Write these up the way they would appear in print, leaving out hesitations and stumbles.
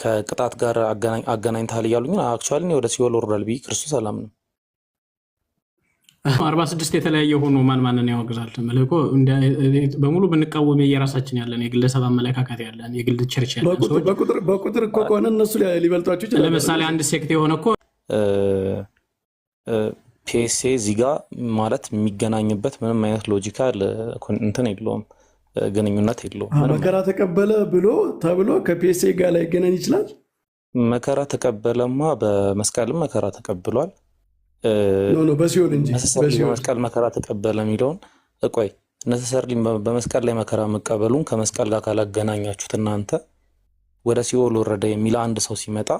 ከቅጣት ጋር አገናኝታል እያሉኝ አክቹዋሊ እኔ ወደ ሲኦል ወርዷል ብዬ ክርስቶስ አላምንም። 46 የተለያየ ሆኖ ማን ማንን ያወግዛል? መልኮ በሙሉ ብንቃወም የራሳችን ያለን የግለሰብ አመለካከት ያለን የግል ቸርች ያለን ሰዎች በቁጥር እኮ ከሆነ እነሱ ሊበልጧቸው ይችላል። ለምሳሌ አንድ ሴክት የሆነ እኮ ፒኤስኤ እዚህ ጋር ማለት የሚገናኝበት ምንም አይነት ሎጂካል እንትን የለውም፣ ግንኙነት የለውም። መከራ ተቀበለ ብሎ ተብሎ ከፒኤስኤ ጋር ላይ ይገናኝ ይችላል። መከራ ተቀበለማ በመስቀልም መከራ ተቀብሏል። በሲኦል እንጂ በመስቀል መከራ ተቀበለ የሚለውን እቆይ ነሰሰርሊ በመስቀል ላይ መከራ መቀበሉን ከመስቀል ጋር ካላገናኛችሁት እናንተ ወደ ሲኦል ወረደ የሚል አንድ ሰው ሲመጣ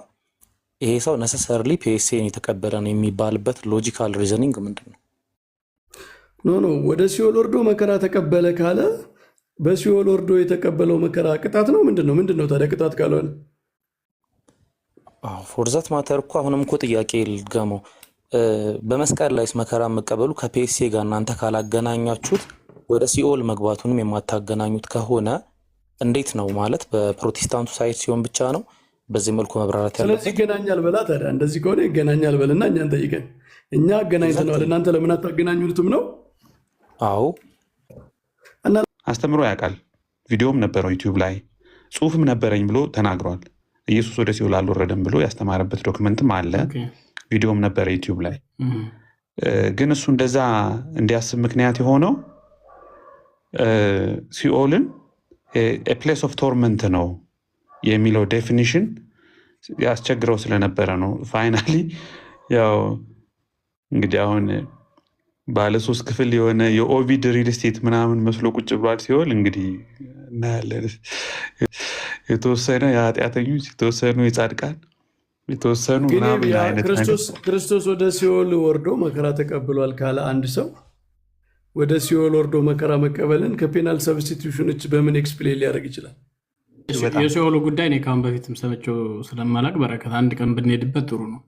ይሄ ሰው ነሰሰርሊ ፒኤስኤን የተቀበለ ነው የሚባልበት ሎጂካል ሪዘኒንግ ምንድን ነው? ኖ ወደ ሲኦል ወርዶ መከራ ተቀበለ ካለ በሲኦል ወርዶ የተቀበለው መከራ ቅጣት ነው ምንድን ነው ታዲያ? ቅጣት ካልሆነ ፎርዛት ማተር እኮ አሁንም እኮ ጥያቄ ልገመው በመስቀል ላይ መከራ መቀበሉ ከፒኤስኤ ጋር እናንተ ካላገናኛችሁት ወደ ሲኦል መግባቱንም የማታገናኙት ከሆነ እንዴት ነው ማለት? በፕሮቴስታንቱ ሳይድ ሲሆን ብቻ ነው በዚህ መልኩ መብራራት ያለበት። ስለዚህ ይገናኛል በላ ታዲያ። እንደዚህ ከሆነ ይገናኛል በልና እኛን ጠይቀን እኛ አገናኝተነዋል እናንተ ለምን አታገናኙትም ነው? አዎ አስተምሮ ያውቃል። ቪዲዮም ነበረው ዩቲዩብ ላይ ጽሁፍም ነበረኝ ብሎ ተናግሯል። ኢየሱስ ወደ ሲኦል አልወረደም ብሎ ያስተማረበት ዶክመንትም አለ። ቪዲዮም ነበረ ዩቲዩብ ላይ። ግን እሱ እንደዛ እንዲያስብ ምክንያት የሆነው ሲኦልን ፕሌስ ኦፍ ቶርመንት ነው የሚለው ዴፊኒሽን ያስቸግረው ስለነበረ ነው። ፋይናሊ ያው እንግዲህ አሁን ባለ 3 ክፍል የሆነ የኦቪድ ሪል ስቴት ምናምን መስሎ ቁጭ ብሏል ሲኦል። እንግዲህ እናያለን። የተወሰነ የኃጢአተኞች የተወሰኑ የጻድቃን የተወሰኑ ምናምን አይነት ክርስቶስ ወደ ሲኦል ወርዶ መከራ ተቀብሏል ካለ አንድ ሰው ወደ ሲኦል ወርዶ መከራ መቀበልን ከፔናል ሰብስቲቱሽኖች በምን ኤክስፕሌን ሊያደርግ ይችላል? የሲኦሉ ጉዳይ እኔ ካሁን በፊትም ሰምቼው ስለማላቅ በረከት አንድ ቀን ብንሄድበት ጥሩ ነው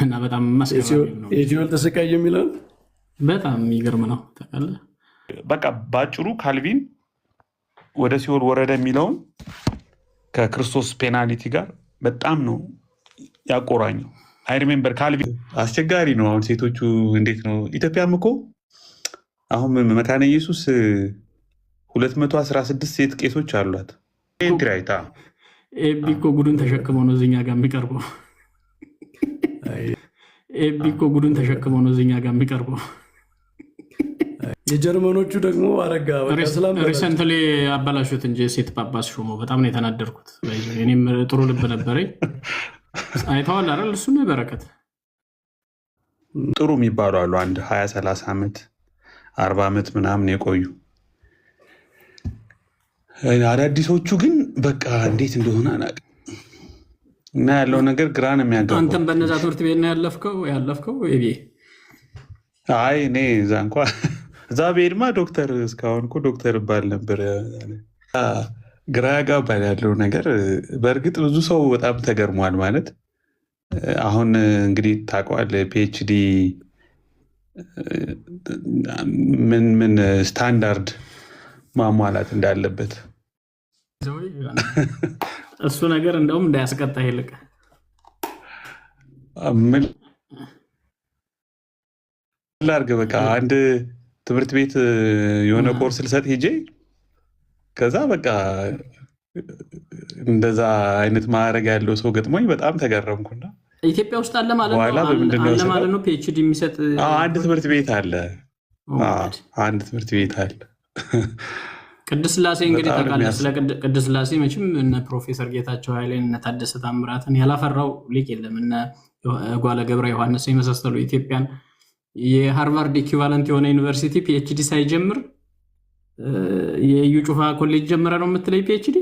እና በጣም ማስገራሚ ነው። የሲኦል ተሰቃይ የሚለው በጣም የሚገርም ነው። ታውቃለህ በቃ ባጭሩ ካልቪን ወደ ሲኦል ወረደ የሚለውን ከክርስቶስ ፔናሊቲ ጋር በጣም ነው ያቆራኘው። አይ ሪሜምበር ካልቪን አስቸጋሪ ነው። አሁን ሴቶቹ እንዴት ነው ኢትዮጵያም እኮ አሁን መካነ ኢየሱስ 216 ሴት ቄሶች አሏት። ኤንትራይታ ኤቢ እኮ ጉዱን ተሸክመው ነው እዚኛ ጋር የሚቀርበው። ኤቢ እኮ ጉዱን ተሸክመው ነው እዚኛ ጋር የሚቀርበው። የጀርመኖቹ ደግሞ አረጋ ሪሰንትሊ አበላሹት እንጂ ሴት ጳጳስ ሾሞ በጣም ነው የተናደርኩት። እኔም ጥሩ ልብ ነበረኝ። አይተዋል አይደል? እሱ ነው በረከት ጥሩ የሚባሉ አሉ። አንድ 20-30 ዓመት 40 ዓመት ምናምን የቆዩ። አዳዲሶቹ ግን በቃ እንዴት እንደሆነ አላውቅም እና ያለው ነገር ግራ ነው የሚያጋባው። አንተም በነዛ ትምህርት ቤት ነው ያለፍከው? አይ እኔ እዛ እንኳ እዛ ብሄድማ ዶክተር እስካሁን እኮ ዶክተር እባል ነበር። ግራ ያጋባል ያለው ነገር። በእርግጥ ብዙ ሰው በጣም ተገርሟል። ማለት አሁን እንግዲህ ታውቀዋለህ ፒኤችዲ ምን ስታንዳርድ ማሟላት እንዳለበት እሱ ነገር እንደውም እንዳያስቀጣ ይልቅ ምን ላድርግ በቃ አንድ ትምህርት ቤት የሆነ ኮርስ ልሰጥ ሄጄ ከዛ በቃ እንደዛ አይነት ማዕረግ ያለው ሰው ገጥሞኝ በጣም ተገረምኩና ኢትዮጵያ ውስጥ አለ ማለት ነው ፒኤችዲ የሚሰጥ አንድ ትምህርት ቤት አለ። አንድ ትምህርት ቤት አለ። ቅድስት ሥላሴ እንግዲህ ታውቃለህ። ስለ ቅድስት ሥላሴ መቼም እነ ፕሮፌሰር ጌታቸው ኃይሌን እነ ታደሰ ታምራትን ያላፈራው ሊቅ የለም። እነ ጓለ ገብረ ዮሐንስ የመሳሰሉ ኢትዮጵያን የሃርቫርድ ኢኩቫለንት የሆነ ዩኒቨርሲቲ ፒኤችዲ ሳይጀምር የዩ ጩፋ ኮሌጅ ጀመረ ነው የምትለኝ ፒኤችዲ?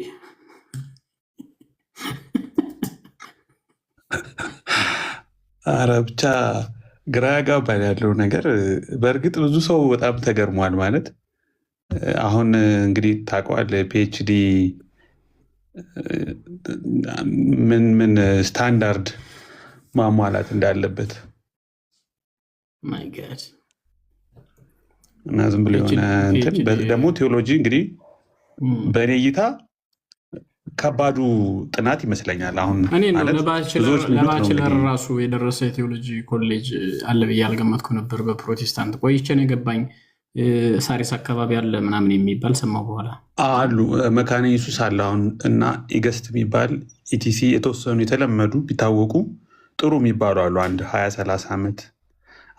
ኧረ ብቻ ግራ ያጋባል ያለው ነገር። በእርግጥ ብዙ ሰው በጣም ተገርሟል። ማለት አሁን እንግዲህ ታውቀዋለህ ፒኤችዲ ምን ስታንዳርድ ማሟላት እንዳለበት እና ዝም ብሎ የሆነ እንትን ደግሞ ቴዎሎጂ እንግዲህ በእኔ እይታ ከባዱ ጥናት ይመስለኛል። አሁን እኔ ነው ማለት ብዙዎች የሚሉት ነው ለባችለር እንግዲህ ራሱ የደረሰ የቴዎሎጂ ኮሌጅ አለ ብዬ አልገመትኩ ነበር። በፕሮቴስታንት ቆይቼ ነው የገባኝ። ሳሪስ አካባቢ አለ ምናምን የሚባል ሰማሁ በኋላ። አሉ መካነ ኢየሱስ አለ አሁን እና ኢገስት የሚባል ኢቲሲ የተወሰኑ የተለመዱ ቢታወቁ ጥሩ የሚባሉ አሉ። አንድ 20-30 ዓመት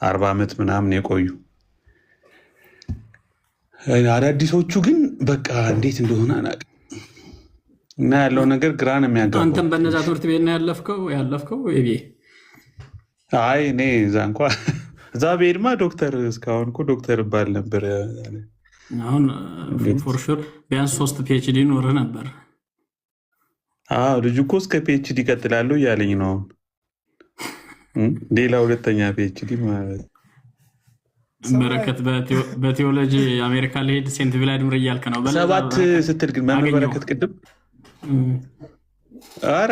40 ዓመት ምናምን የቆዩ አዳዲሶቹ ግን በቃ እንዴት እንደሆነ አናውቅም። እና ያለው ነገር ግራ ነው የሚያጋባው። አንተም በነዛ ትምህርት ቤት ነው ያለፍከው? አይ እኔ እዛ እንኳ እዛ ብሄድማ ዶክተር እስካሁን እኮ ዶክተር እባል ነበር። አሁን ፎር ሹር ቢያንስ 3 ፒኤችዲ ኖርህ ነበር። ልጁ እኮ እስከ ፒኤችዲ ይቀጥላለሁ እያለኝ ነው። ሌላ 2ኛ ፒኤችዲ ማለት በረከት በቴዎሎጂ አሜሪካ ሊሄድ ሴንት ቪላድምር እያልክ ነው። 7 ስትል ግን መምህር በረከት ቅድም ኧረ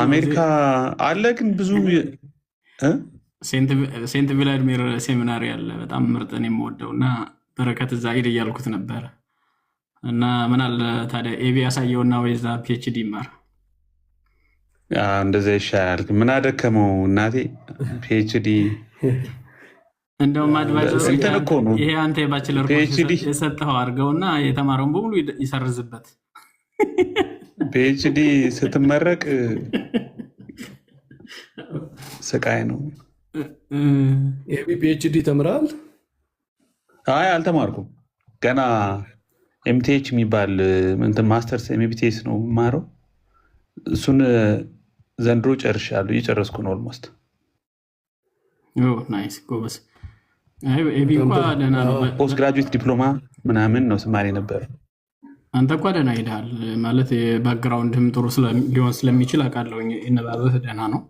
አሜሪካ አለ ግን ብዙ ሴንት ቪላድሚር ሴሚናሪ አለ በጣም ምርጥን የምወደው እና በረከት እዛ ሂድ እያልኩት ነበረ። እና ምን አለ ታዲያ ኤቢ ያሳየውና ወይዛ ፒኤችዲ ይማር። እንደዛ ይሻላል። ምን አደከመው እናቴ ፒኤችዲ። እንደውም አድቫይዘር ይሄ አንተ የባችለር ኮርስ የሰጠኸው አድርገውና የተማረውን በሙሉ ይሰርዝበት። ፒኤችዲ ስትመረቅ ስቃይ ነው። ፒኤችዲ ተምራል? አይ አልተማርኩም ገና። ኤምቲኤች የሚባል ማስተርስ ኤምቢቲኤስ ነው የማረው። እሱን ዘንድሮ ጨርሻለሁ። እየጨረስኩ ነው ኦልሞስት። ናይስ ጎበዝ። ፖስት ግራጁዌት ዲፕሎማ ምናምን ነው ስማሬ ነበር። አንተ እኳ ደህና ሄደሃል ማለት ባክግራውንድም ጥሩ ሊሆን ስለሚችል አውቃለሁ። የነባብህ ደህና ነው።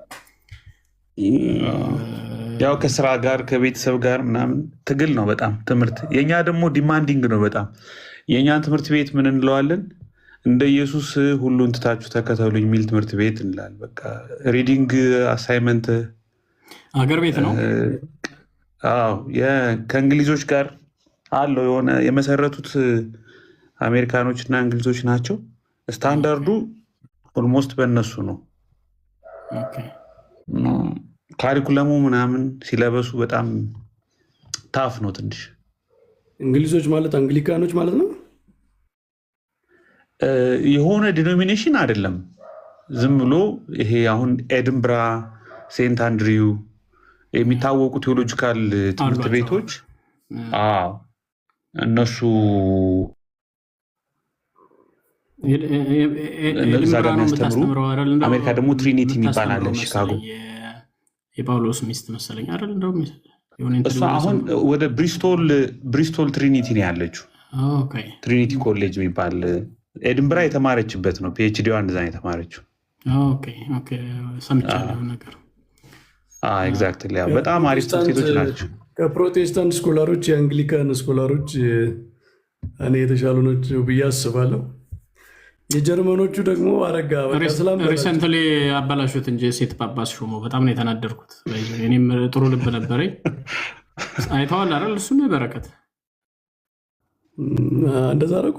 ያው ከስራ ጋር ከቤተሰብ ጋር ምናምን ትግል ነው በጣም ትምህርት። የኛ ደግሞ ዲማንዲንግ ነው በጣም። የእኛን ትምህርት ቤት ምን እንለዋለን? እንደ ኢየሱስ ሁሉን ትታችሁ ተከተሉኝ የሚል ትምህርት ቤት እንላል። በቃ ሪዲንግ አሳይመንት አገር ቤት ነው። ከእንግሊዞች ጋር አለው የሆነ የመሰረቱት አሜሪካኖች እና እንግሊዞች ናቸው። ስታንዳርዱ ኦልሞስት በእነሱ ነው። ካሪኩለሙ ምናምን ሲለበሱ በጣም ታፍ ነው ትንሽ። እንግሊዞች ማለት አንግሊካኖች ማለት ነው። የሆነ ዲኖሚኔሽን አይደለም፣ ዝም ብሎ ይሄ አሁን ኤድንብራ፣ ሴንት አንድሪው የሚታወቁ ቴዎሎጂካል ትምህርት ቤቶች እነሱ እዛ ጋር የሚያስተምሩ። አሜሪካ ደግሞ ትሪኒቲ የሚባል አለ ሺካጎ። የጳውሎስ ሚስት መሰለኝ አይደል? እንደውም እሷ አሁን ወደ ብሪስቶል ትሪኒቲ ነው ያለችው። ትሪኒቲ ኮሌጅ የሚባል ኤድንብራ የተማረችበት ነው። ፒኤችዲዋ እንደዛ ነው የተማረችው። ሰምቻለሁ ነገር። ኤግዛክትሊ። በጣም አሪፍ ሴቶች ናቸው። ከፕሮቴስታንት ስኮላሮች የአንግሊካን ስኮላሮች እኔ የተሻሉ ናቸው ብዬ አስባለሁ። የጀርመኖቹ ደግሞ አረጋ ሪሰንትሊ አበላሹት እንጂ ሴት ጳጳስ ሾሞ በጣም ነው የተናደርኩት። እኔም ጥሩ ልብ ነበረኝ። አይተዋል አይደል? እሱም በረከት እንደዛ አደረጉ።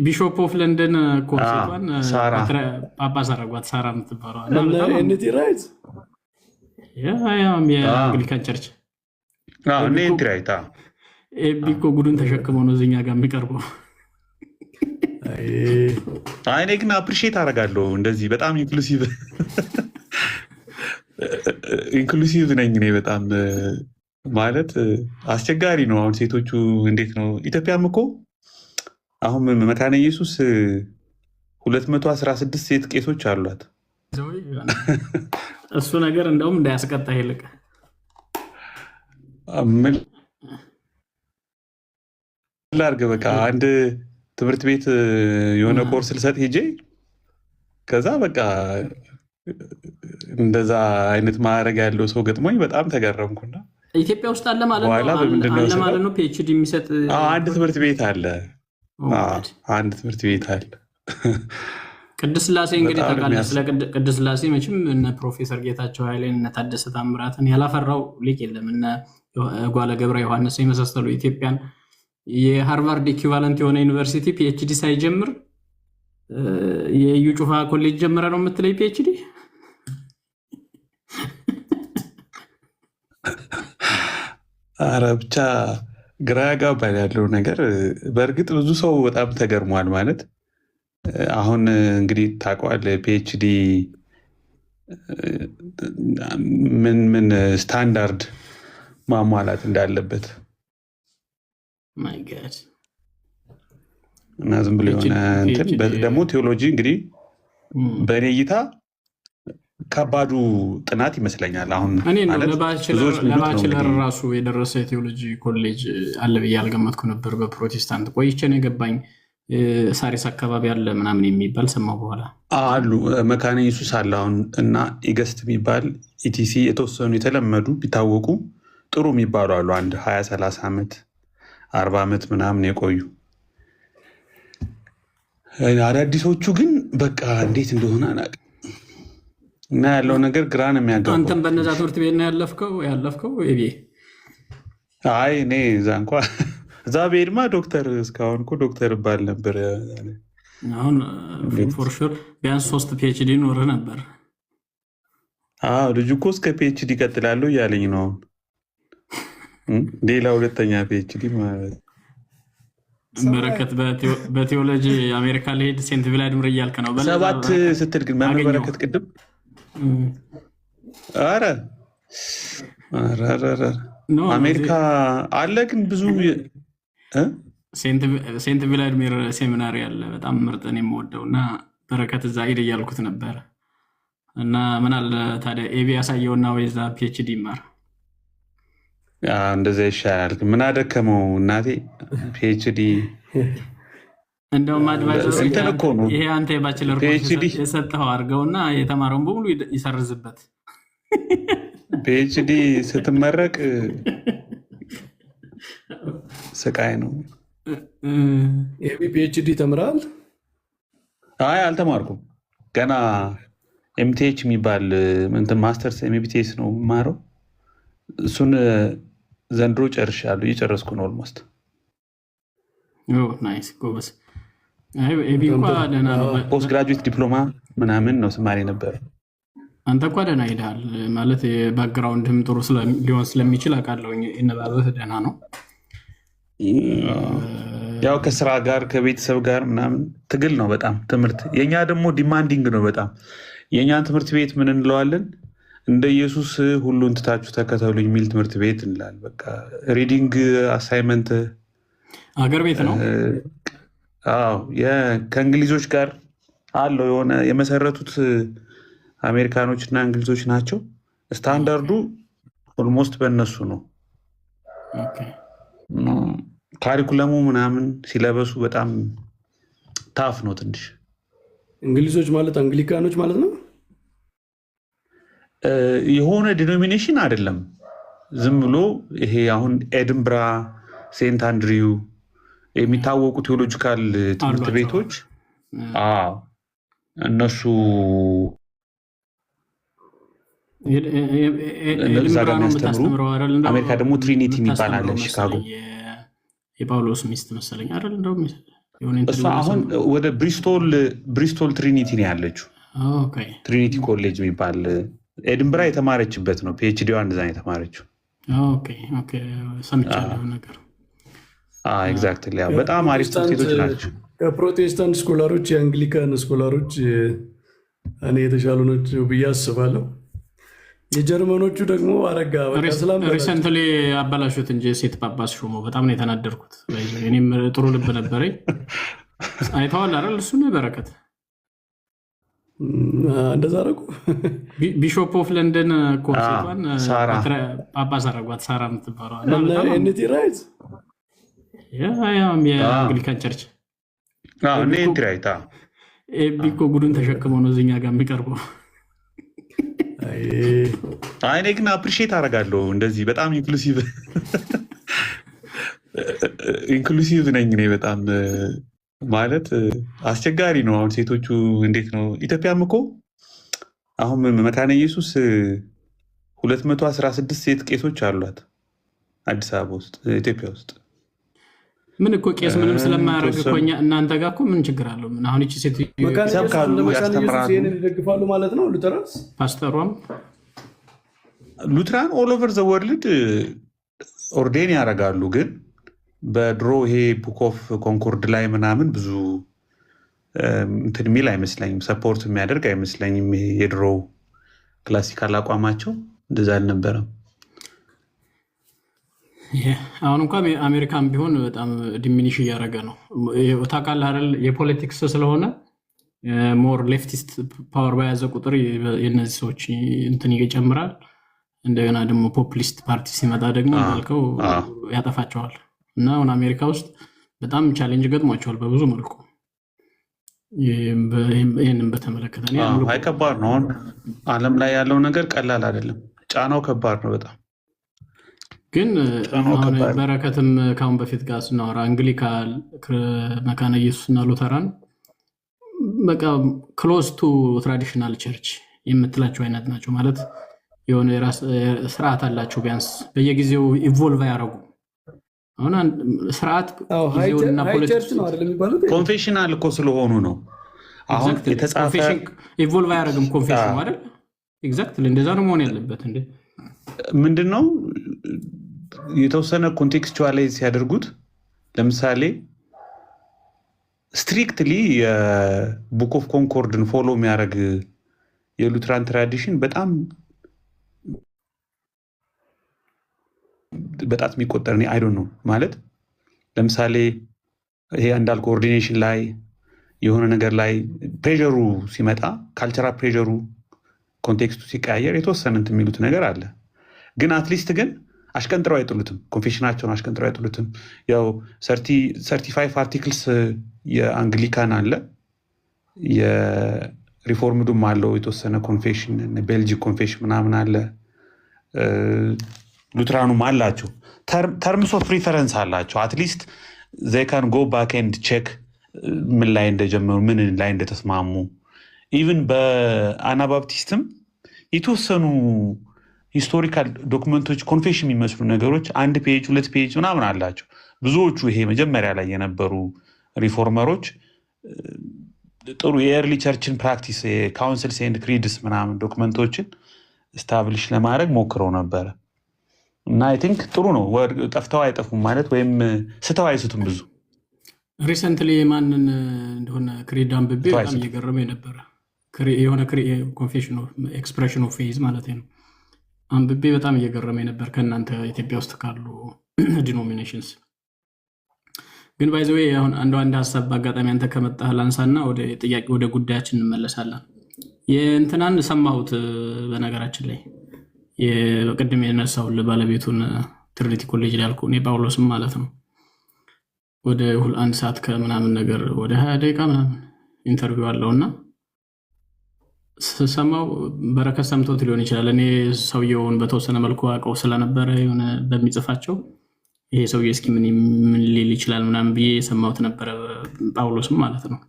ቢሾፕ ኦፍ ለንደን እኮ ሴቷን ጳጳስ አደረጓት። ሳራ የምትባለው የአንግሊካን ቸርች እኮ ጉዱን ተሸክመው ነው እዚኛ ጋር የሚቀርበው። እኔ ግን አፕሪሺየት አደርጋለሁ እንደዚህ በጣም ኢንክሉሲቭ ነኝ እኔ በጣም ማለት አስቸጋሪ ነው። አሁን ሴቶቹ እንዴት ነው? ኢትዮጵያም እኮ አሁን መካነ ኢየሱስ 216 ሴት ቄሶች አሏት። እሱ ነገር እንደውም እንዳያስቀጣ ይልቅ ምን ላድርግ በቃ አንድ ትምህርት ቤት የሆነ ኮርስ ልሰጥ ሄጄ ከዛ በቃ እንደዛ አይነት ማዕረግ ያለው ሰው ገጥሞኝ በጣም ተገረምኩና ኢትዮጵያ ውስጥ አለ ማለት ነው። ፒኤችዲ የሚሰጥ አንድ ትምህርት ቤት አለ። አንድ ትምህርት ቤት አለ። ቅድስት ሥላሴ እንግዲህ ታውቃለህ። ስለ ቅድስት ሥላሴ መቼም እነ ፕሮፌሰር ጌታቸው ኃይሌን እነ ታደሰ ታምራትን ያላፈራው ሊቅ የለም። እነ ጓለ ገብረ ዮሐንስ የመሳሰሉ ኢትዮጵያን የሃርቫርድ ኢኩቫለንት የሆነ ዩኒቨርሲቲ ፒኤችዲ ሳይጀምር የዩ ጩፋ ኮሌጅ ጀመረ ነው የምትለኝ? ፒኤችዲ አረ ብቻ ግራ ያጋባል ያለው ነገር። በእርግጥ ብዙ ሰው በጣም ተገርሟል። ማለት አሁን እንግዲህ ታውቀዋለህ ፒኤችዲ ምን ስታንዳርድ ማሟላት እንዳለበት ማይ ጋድ። እና ዝም ብሎ የሆነ እንትን ደግሞ ቴዎሎጂ እንግዲህ በእኔ እይታ ከባዱ ጥናት ይመስለኛል። አሁን እኔ ለባችለር ራሱ የደረሰ የቴዎሎጂ ኮሌጅ አለ ብዬ አልገመትኩ ነበር። በፕሮቴስታንት ቆይቼ ነው የገባኝ። ሳሪስ አካባቢ አለ ምናምን የሚባል ሰማሁ። በኋላ አሉ መካነ ኢየሱስ አለ አሁን እና ኢገስት የሚባል ኢቲሲ የተወሰኑ የተለመዱ ቢታወቁ ጥሩ የሚባሉ አሉ። አንድ 20-30 ዓመት 40 ዓመት ምናምን የቆዩ። አዳዲሶቹ ግን በቃ እንዴት እንደሆነ አላውቅም። እና ያለው ነገር ግራ ነው የሚያጋባው። አንተም በነዛ ትምህርት ቤት ነው ያለፍከው? አይ እኔ እዛ እንኳ እዛ ብሄድማ ዶክተር እስካሁን እኮ ዶክተር እባል ነበር። አሁን ፎር ሹር ቢያንስ 3 ፒኤችዲ ኖርህ ነበር። ልጁ እኮ እስከ ፒኤችዲ ይቀጥላለሁ እያለኝ ነው። ሌላ 2ኛ ፒኤችዲ ማለት በረከት በቴዎሎጂ አሜሪካ ልሄድ ሴንት ቪላድምር እያልክ ነው። 7 ስትል ግን መምህር በረከት ቅድም ኧረ አሜሪካ አለ ግን ብዙ ሴንት ቪላድሚር ሴሚናሪ አለ በጣም ምርጥን የምወደው እና በረከት እዛ ሄድ እያልኩት ነበረ። እና ምን አለ ታዲያ ኤቢ ያሳየውና ወይዛ ፒኤችዲ ይማር። እንደዛ ይሻላል። ምን አደከመው እናቴ ፒኤችዲ። እንደውም አድቫይዘር ይሄ አንተ የባችለር ኮርስ የሰጠኸው አድርገውና የተማረውን በሙሉ ይሰርዝበት። ፒኤችዲ ስትመረቅ ስቃይ ነው። ፒኤችዲ ተምራል? አይ አልተማርኩም ገና። ኤምቲኤች የሚባል ማስተርስ ኤምቢቲኤስ ነው የማረው። እሱን ዘንድሮ ጨርሻለሁ። እየጨረስኩ ነው ኦልሞስት። ናይስ ጎበዝ። ፖስት ግራጁዌት ዲፕሎማ ምናምን ነው ስማሪ ነበር። አንተ እኳ ደህና ሄደሃል ማለት ባክግራውንድም ጥሩ ሊሆን ስለሚችል አውቃለሁ። የነባበህ ደህና ነው። ያው ከስራ ጋር ከቤተሰብ ጋር ምናምን ትግል ነው በጣም ትምህርት። የኛ ደግሞ ዲማንዲንግ ነው በጣም። የእኛን ትምህርት ቤት ምን እንለዋለን? እንደ ኢየሱስ ሁሉን ትታችሁ ተከተሉኝ የሚል ትምህርት ቤት እንላል። በቃ ሪዲንግ አሳይመንት አገር ቤት ነው። ከእንግሊዞች ጋር አለው የሆነ የመሰረቱት አሜሪካኖች እና እንግሊዞች ናቸው። ስታንዳርዱ ኦልሞስት በእነሱ ነው። ካሪኩለሙ ምናምን ሲለበሱ በጣም ታፍ ነው ትንሽ። እንግሊዞች ማለት አንግሊካኖች ማለት ነው። የሆነ ዲኖሚኔሽን አይደለም፣ ዝም ብሎ ይሄ አሁን ኤድንብራ፣ ሴንት አንድሪው የሚታወቁ ቴዎሎጂካል ትምህርት ቤቶች እነሱ እዛ ጋር የሚያስተምሩ። አሜሪካ ደግሞ ትሪኒቲ የሚባል አለ ሺካጎ። የጳውሎስ ሚስት መሰለኝ አይደል? እንደውም እሷ አሁን ወደ ብሪስቶል ትሪኒቲ ነው ያለችው። ትሪኒቲ ኮሌጅ የሚባል ኤድንብራ የተማረችበት ነው። ፒኤችዲዋ እንደዛ ነው የተማረችው። ሰምቻለሁ ነገር ኤግዛክትሊ። በጣም አሪፍ ሴቶች ናቸው። ከፕሮቴስታንት ስኮላሮች የአንግሊካን ስኮላሮች እኔ የተሻሉ ናቸው ብዬ አስባለሁ። የጀርመኖቹ ደግሞ አረጋ ሪሰንትሊ አበላሹት እንጂ ሴት ጳጳስ ሾሞ በጣም ነው የተናደርኩት። እኔም ጥሩ ልብ ነበረኝ። አይተዋል አይደል? እሱ ነው በረከት እንደዛ አደረጉ። ቢሾፕ ኦፍ ለንደን ኮርሴቷን ጳጳስ አረጓት። ሳራ የምትባለው ንቲ ራይት የአንግሊካን ቸርች ራይት ቢኮ ጉዱን ተሸክመው ነው እዚኛ ጋር የሚቀርበው። እኔ ግን አፕሪሺየት አደርጋለሁ እንደዚህ በጣም ኢንክሉሲቭ ነኝ እኔ በጣም ማለት አስቸጋሪ ነው። አሁን ሴቶቹ እንዴት ነው? ኢትዮጵያም እኮ አሁን መካነ ኢየሱስ 216 ሴት ቄሶች አሏት አዲስ አበባ ውስጥ ኢትዮጵያ ውስጥ ምን እኮ ቄስ ምንም ስለማያደርግ እኮ እናንተ ጋር እኮ ምን ችግር አለው? ምን አሁን እቺ ሴት ይሄንን ይደግፋሉ ማለት ነው። ሉተራንስ ፓስተሯም ሉትራን ኦል ኦቨር ዘ ወርልድ ኦርዴን ያደርጋሉ። ግን በድሮ ይሄ ቡክ ኦፍ ኮንኮርድ ላይ ምናምን ብዙ እንትን የሚል አይመስለኝም፣ ሰፖርት የሚያደርግ አይመስለኝም። ይሄ የድሮ ክላሲካል አቋማቸው እንደዛ አልነበረም። አሁን እንኳን አሜሪካን ቢሆን በጣም ዲሚኒሽ እያደረገ ነው። ታውቃለህ አይደል? የፖለቲክስ ስለሆነ ሞር ሌፍቲስት ፓወር በያዘ ቁጥር የነዚህ ሰዎች እንትን ይጨምራል። እንደገና ደግሞ ፖፕሊስት ፓርቲ ሲመጣ ደግሞ እንዳልከው ያጠፋቸዋል። እና አሁን አሜሪካ ውስጥ በጣም ቻሌንጅ ገጥሟቸዋል በብዙ መልኩ። ይህንን በተመለከተ ከባድ ነው። አሁን ዓለም ላይ ያለው ነገር ቀላል አይደለም። ጫናው ከባድ ነው በጣም። ግን አሁን በረከትም ከአሁን በፊት ጋር ስናወራ አንግሊካል፣ መካነ ኢየሱስ እና ሉተራን በቃ ክሎዝ ቱ ትራዲሽናል ቸርች የምትላቸው አይነት ናቸው። ማለት የሆነ ስርዓት አላቸው። ቢያንስ በየጊዜው ኢቮልቭ ያደረጉ አሁን ስርዓት ጊዜውንና ኮንፌሽናል እኮ ስለሆኑ ነው። አሁን የተጻፈ ኢቮልቭ አያደርግም ኮንፌሽን አይደል? ኤግዛክትሊ እንደዛ ነው መሆን ያለበት። እንደ ምንድነው የተወሰነ ኮንቴክስቹዋላይዝ ሲያደርጉት፣ ለምሳሌ ስትሪክትሊ የቡክ ኦፍ ኮንኮርድን ፎሎ የሚያደርግ የሉትራን ትራዲሽን በጣም የሚቆጠር አይ ዶንት ኖ ማለት ለምሳሌ ይሄ እንዳልኩ ኦርዲኔሽን ላይ የሆነ ነገር ላይ ፕሬሩ ሲመጣ ካልቸራል ፕሬሩ ኮንቴክስቱ ሲቀያየር የተወሰነ እንትን የሚሉት ነገር አለ። ግን አትሊስት ግን አሽቀንጥረው አይጥሉትም። ኮንፌሽናቸውን አሽቀንጥረው አይጥሉትም። ያው 35 አርቲክልስ የአንግሊካን አለ፣ የሪፎርምዱም አለው የተወሰነ ኮንፌሽን፣ ቤልጂክ ኮንፌሽን ምናምን አለ። ሉትራኑም አላቸው። ተርምስ ኦፍ ፕሪፈረንስ አላቸው። አትሊስት ዘይ ካን ጎ ባክ ኤንድ ቼክ ምን ላይ እንደጀመሩ ምን ላይ እንደተስማሙ። ኢቭን በአናባፕቲስትም የተወሰኑ ሂስቶሪካል ዶክመንቶች ኮንፌሽን የሚመስሉ ነገሮች 1 ፔጅ 2 ፔጅ ምናምን አላቸው። ብዙዎቹ ይሄ መጀመሪያ ላይ የነበሩ ሪፎርመሮች ጥሩ የኤርሊ ቸርችን ፕራክቲስ የካውንስልስ ኤንድ ክሪድስ ምናምን ዶክመንቶችን ስታብሊሽ ለማድረግ ሞክረው ነበረ እና አይ ቲንክ ጥሩ ነው። ጠፍተው አይጠፉም ማለት ወይም ስተው አይስቱም። ብዙ ሪሰንትሊ ማንን እንደሆነ ክሪድ አንብቤ በጣም እየገረመ ነበረ። የሆነ ኮንፌሽን ኤክስፕሬሽን ኦፍ ፌዝ ማለት ነው አንብቤ በጣም እየገረመ ነበር። ከእናንተ ኢትዮጵያ ውስጥ ካሉ ዲኖሚኔሽንስ ግን ባይ ዘ ዌይ አሁን አንድ ሀሳብ በአጋጣሚ አንተ ከመጣህ ላንሳና ወደ ጉዳያችን እንመለሳለን። የእንትናን ሰማሁት በነገራችን ላይ የቅድም የነሳውን ባለቤቱን ትሪኒቲ ኮሌጅ ያልኩ እኔ ጳውሎስም ማለት ነው ወደ 1 ሰዓት ከምናምን ነገር ወደ 20 ደቂቃ ምናምን ኢንተርቪው አለውና ስሰማው በረከት ሰምቶት ሊሆን ይችላል። እኔ ሰውየውን በተወሰነ መልኩ አውቀው ስለነበረ የሆነ በሚጽፋቸው ይሄ ሰውዬ እስኪ ምን ሊል ይችላል ምናምን ብዬ የሰማሁት ነበረ። ጳውሎስም ማለት ነው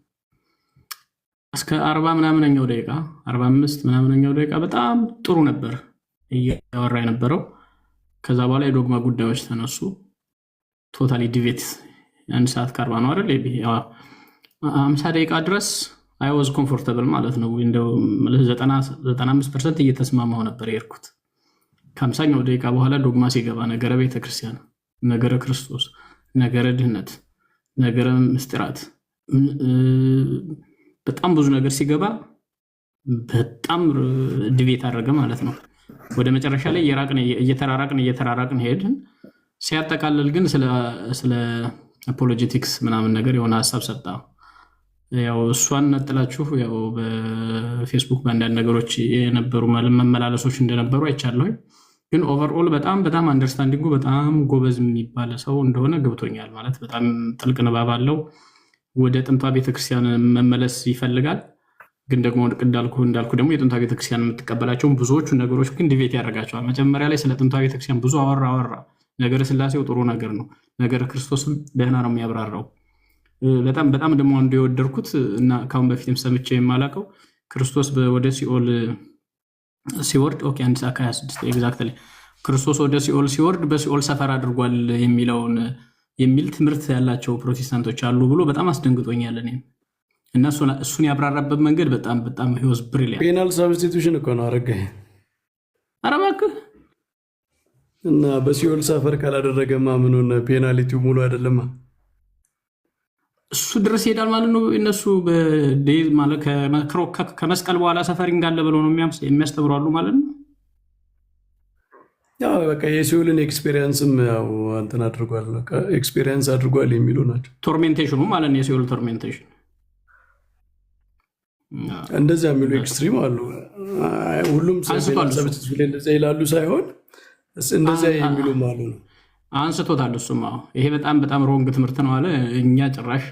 እስከ 40 ምናምንኛው ደቂቃ 45 ምናምንኛው ደቂቃ በጣም ጥሩ ነበር እያወራ የነበረው። ከዛ በኋላ የዶግማ ጉዳዮች ተነሱ። ቶታሊ ዲቤት 1 ሰዓት ከ40 ነው አይደል? 50 ደቂቃ ድረስ አይ ዋዝ ኮምፎርታብል ማለት ነው። እንደው 95% እየተስማማው ነበር የሄድኩት። ከ50ኛው ደቂቃ በኋላ ዶግማ ሲገባ ነገረ ቤተክርስቲያን፣ ነገረ ክርስቶስ፣ ነገረ ድህነት፣ ነገረ ምስጢራት በጣም ብዙ ነገር ሲገባ በጣም ዲቤት አደረገ ማለት ነው። ወደ መጨረሻ ላይ እየተራራቅን ሄድን። ሲያጠቃልል ግን ስለ አፖሎጂቲክስ ምናምን ነገር የሆነ ሀሳብ ሰጣ። ያው እሷን ነጥላችሁ ያው በፌስቡክ በአንዳንድ ነገሮች የነበሩ መመላለሶች እንደነበሩ አይቻለሁ። ግን ኦቨርኦል በጣም አንደርስታንዲንጉ በጣም ጎበዝ የሚባል ሰው እንደሆነ ገብቶኛል። ማለት በጣም ጥልቅ ንባብ አለው። ወደ ጥንቷ ቤተክርስቲያን መመለስ ይፈልጋል። ግን ደግሞ እንዳልኩ ደግሞ የጥንቷ ቤተክርስቲያን የምትቀበላቸውን ብዙዎቹ ነገሮች ግን ዲቤት ያደርጋቸዋል። መጀመሪያ ላይ ስለ ጥንቷ ቤተክርስቲያን ብዙ አወራ። ነገረ ስላሴው ጥሩ ነገር ነው። ነገረ ክርስቶስም ደህና ነው የሚያብራራው። በጣም ደግሞ አንዱ የወደድኩት እና ካሁን በፊትም ሰምቼ የማላውቀው ክርስቶስ ወደ ሲኦል ሲወርድ 1 ሰዓት 26 ኤግዛክትሊ ክርስቶስ ወደ ሲኦል ሲወርድ በሲኦል ሰፈር አድርጓል የሚለውን የሚል ትምህርት ያላቸው ፕሮቴስታንቶች አሉ ብሎ በጣም አስደንግጦኛል እኔም። እና እሱን ያብራራበት መንገድ በጣም ህይወት ብሪሊያንት። ፔናል ሰብስቲቱሽን እኮ ነው አረጋኝ። ኧረ እባክህ እና በሲኦል ሰፈር ካላደረገማ ምኑን ፔናሊቲው ሙሉ አይደለማ። እሱ ድረስ ይሄዳል ማለት ነው። እነሱ ማለት ከመስቀል በኋላ ሰፈሪንግ አለ ብለው ነው የሚያስተምራሉ ማለት ነው። ያው በቃ የሲኦልን ኤክስፔሪየንስም ያው እንትን አድርጓል፣ ኤክስፔሪየንስ አድርጓል የሚሉ ናቸው። ቶርሜንቴሽኑ ማለት ነው፣ የሲኦል ቶርሜንቴሽን እንደዚያ የሚሉ ኤክስትሪም አሉ። ሁሉም ሰብስቲቱሽን እንደዚያ ይላሉ ሳይሆን እንደዚያ የሚሉም አሉ ነው። አንስቶታል እሱም። ይሄ በጣም ሮንግ ትምህርት ነው አለ። እኛ ጭራሽ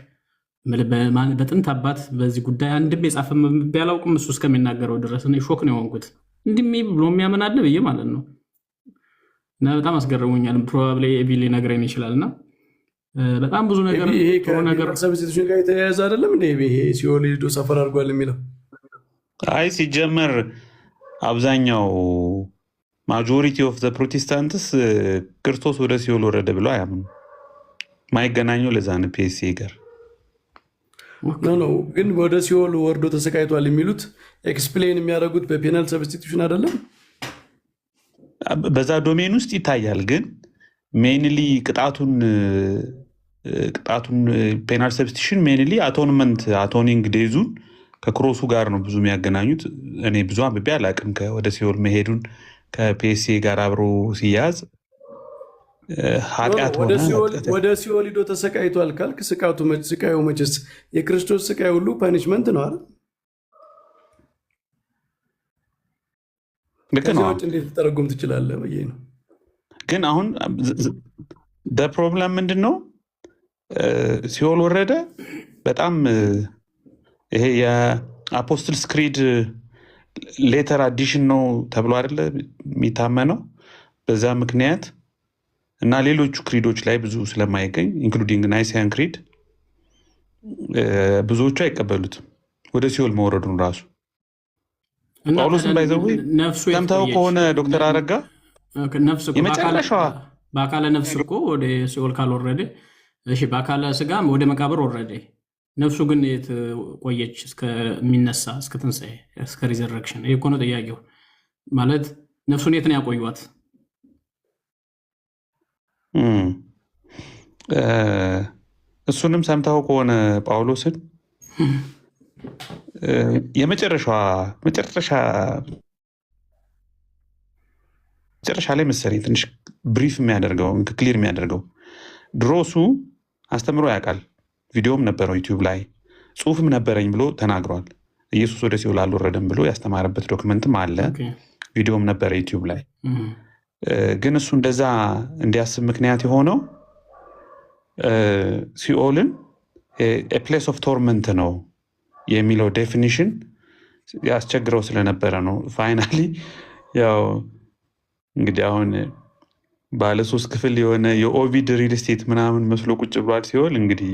በጥንት አባት በዚህ ጉዳይ አንድም የጻፈ ቢያላውቅም እሱ እስከሚናገረው ድረስ ሾክ ነው የሆንኩት። እንዲህ ብሎ የሚያምን አለ ብዬ ማለት ነው። እና በጣም አስገርሞኛል። ፕሮባብሊ ኤቢ ሊነግረን ይችላል። እና በጣም ብዙ ነገር ሰብስቲቱሽን ጋር የተያያዘ አይደለም እንደ ይሄ ሲኦል ሄዶ ሰፈር አድርጓል የሚለው። አይ ሲጀመር አብዛኛው ማጆሪቲ ኦፍ ዘ ፕሮቴስታንትስ ክርስቶስ ወደ ሲኦል ወረደ ብለው አያምኑ። ማይገናኘው ለዛ ነው ፒኤስሲ ጋር ነው። ግን ወደ ሲኦል ወርዶ ተሰቃይቷል የሚሉት ኤክስፕሌን የሚያደርጉት በፔናል ሰብስቲቱሽን አይደለም። በዛ ዶሜን ውስጥ ይታያል። ግን ሜንሊ ቅጣቱን ፔናል ሰብስቲቱሽን ሜንሊ አቶኒንግ ዴዙን ከክሮሱ ጋር ነው ብዙ የሚያገናኙት። እኔ ብዙ አንብቤ አላቅም ወደ ሲኦል መሄዱን ከፒኤስሲ ጋር አብሮ ሲያዝ ኃጢአት ሆነ። ወደ ሲኦል ሂዶ ተሰቃይቷል ካልክ ስቃዩ መቼስ የክርስቶስ ስቃይ ሁሉ ፓኒሽመንት ነው አይደል? ከዚያዎች እንዴት ተረጉም ትችላለህ ብዬ ነው። ግን አሁን ፕሮብለም ምንድን ነው? ሲኦል ወረደ በጣም ይሄ የአፖስትልስ ክሪድ ሌተር አዲሽን ነው ተብሎ አይደለ የሚታመነው። በዛ ምክንያት እና ሌሎቹ ክሪዶች ላይ ብዙ ስለማይገኝ ኢንክሉዲንግ ናይሲያን ክሪድ ብዙዎቹ አይቀበሉትም ወደ ሲኦል መውረዱን ራሱ። ጳውሎስን ባይዘው ሰምተው ከሆነ ዶክተር አረጋ የመጨረሻዋ በአካለ ነፍስ እኮ ወደ ሲኦል ካልወረደ እሺ፣ በአካለ ስጋም ወደ መቃብር ወረደ። ነፍሱ ግን የት ቆየች? እስከሚነሳ እስከ ትንሣኤ እስከ ሪዘረክሽን። ይህ እኮ ነው ጥያቄው። ማለት ነፍሱን የት ነው ያቆዩት? እሱንም ሰምተው ከሆነ ጳውሎስን መጨረሻ ላይ መሰለኝ ትንሽ ብሪፍ የሚያደርገው ክሊር የሚያደርገው ድሮሱ አስተምሮ ያውቃል። ቪዲዮም ነበረው ዩቲዩብ ላይ ጽሁፍም ነበረኝ ብሎ ተናግሯል። ኢየሱስ ወደ ሲኦል አልወረደም ብሎ ያስተማረበት ዶክመንትም አለ። ቪዲዮም ነበረ ዩቲዩብ ላይ። ግን እሱ እንደዛ እንዲያስብ ምክንያት የሆነው ሲኦልን ፕሌስ ኦፍ ቶርመንት ነው የሚለው ዴፊኒሽን ያስቸግረው ስለነበረ ነው። ፋይናሊ ያው እንግዲህ አሁን ባለ 3 ክፍል የሆነ የኦቪድ ሪል ስቴት ምናምን መስሎ ቁጭ ብሏል ሲኦል። እንግዲህ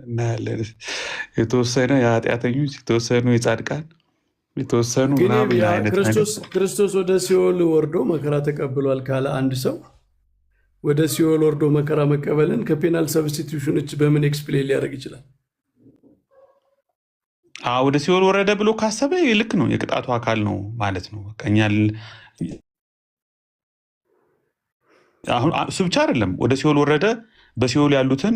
እናያለን። የተወሰነ የኃጢአተኞች፣ የተወሰኑ የጻድቃን፣ የተወሰኑ ምናምን አይነት ክርስቶስ ወደ ሲኦል ወርዶ መከራ ተቀብሏል ካለ አንድ ሰው ወደ ሲኦል ወርዶ መከራ መቀበልን ከፔናል ሰብስቲቱሽኖች በምን ኤክስፕሌን ሊያደርግ ይችላል? ወደ ሲኦል ወረደ ብሎ ካሰበ ልክ ነው፣ የቅጣቱ አካል ነው ማለት ነው። አሁን እሱ ብቻ አይደለም፣ ወደ ሲኦል ወረደ በሲኦል ያሉትን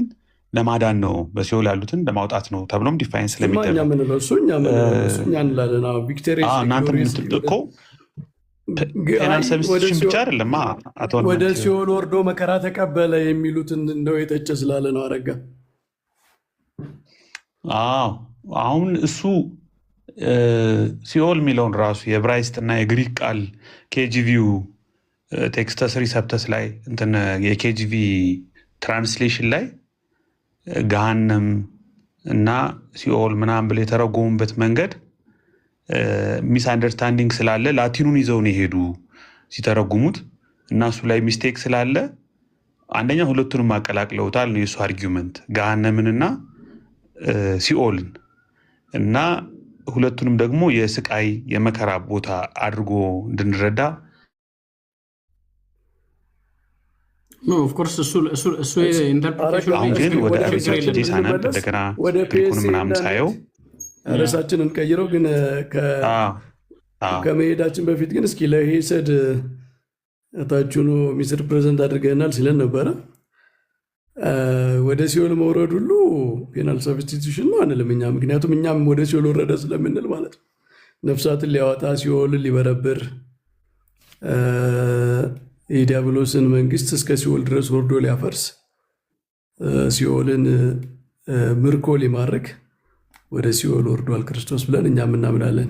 ለማዳን ነው፣ በሲኦል ያሉትን ለማውጣት ነው ተብሎም ዲፋይን ስለሚደረግ እናንተ ምትጠቆ ፔናል ሰብስቲቱሽን ብቻ አይደለም። ወደ ሲኦል ወርዶ መከራ ተቀበለ የሚሉትን እንደው የተቸ ስላለ ነው አረጋ። አሁን እሱ ሲኦል የሚለውን ራሱ የዕብራይስጥ እና የግሪክ ቃል ኬጂቪው ቴክስተስ ሪሰፕተስ ላይ እንትን የኬጂቪ ትራንስሌሽን ላይ ገሃነም እና ሲኦል ምናምን ብለው የተረጎሙበት መንገድ ሚስ አንደርስታንዲንግ ስላለ ላቲኑን ይዘውን የሄዱ ሲተረጉሙት እና እሱ ላይ ሚስቴክ ስላለ አንደኛ ሁለቱንም አቀላቅለውታል ነው የእሱ አርጊመንት፣ ገሃነምንና ሲኦልን እና ሁለቱንም ደግሞ የስቃይ የመከራ ቦታ አድርጎ እንድንረዳ ኦፍኮርስ እሱ ኢንተርፕሬቴሽን አሁን ግን ወደ ሪሰርች ሳነብ እንደገና ወደ ግሪኩን ምናምን ሳየው ርዕሳችንን ቀይረው ግን ከመሄዳችን በፊት ግን እስኪ ለሄሰድ ታችኑ ሚስር ፕሬዘንት አድርገናል ሲለን ነበረ። ወደ ሲኦል መውረድ ሁሉ ፔናል ሰብስቲቱሽን ነው አንልም እኛ። ምክንያቱም እኛም ወደ ሲኦል ወረደ ስለምንል ማለት ነው። ነፍሳትን ሊያወጣ ሲኦልን ሊበረብር የዲያብሎስን መንግስት እስከ ሲኦል ድረስ ወርዶ ሊያፈርስ ሲኦልን ምርኮ ሊማርክ ወደ ሲኦል ወርዷል ክርስቶስ ብለን እኛም እናምናለን።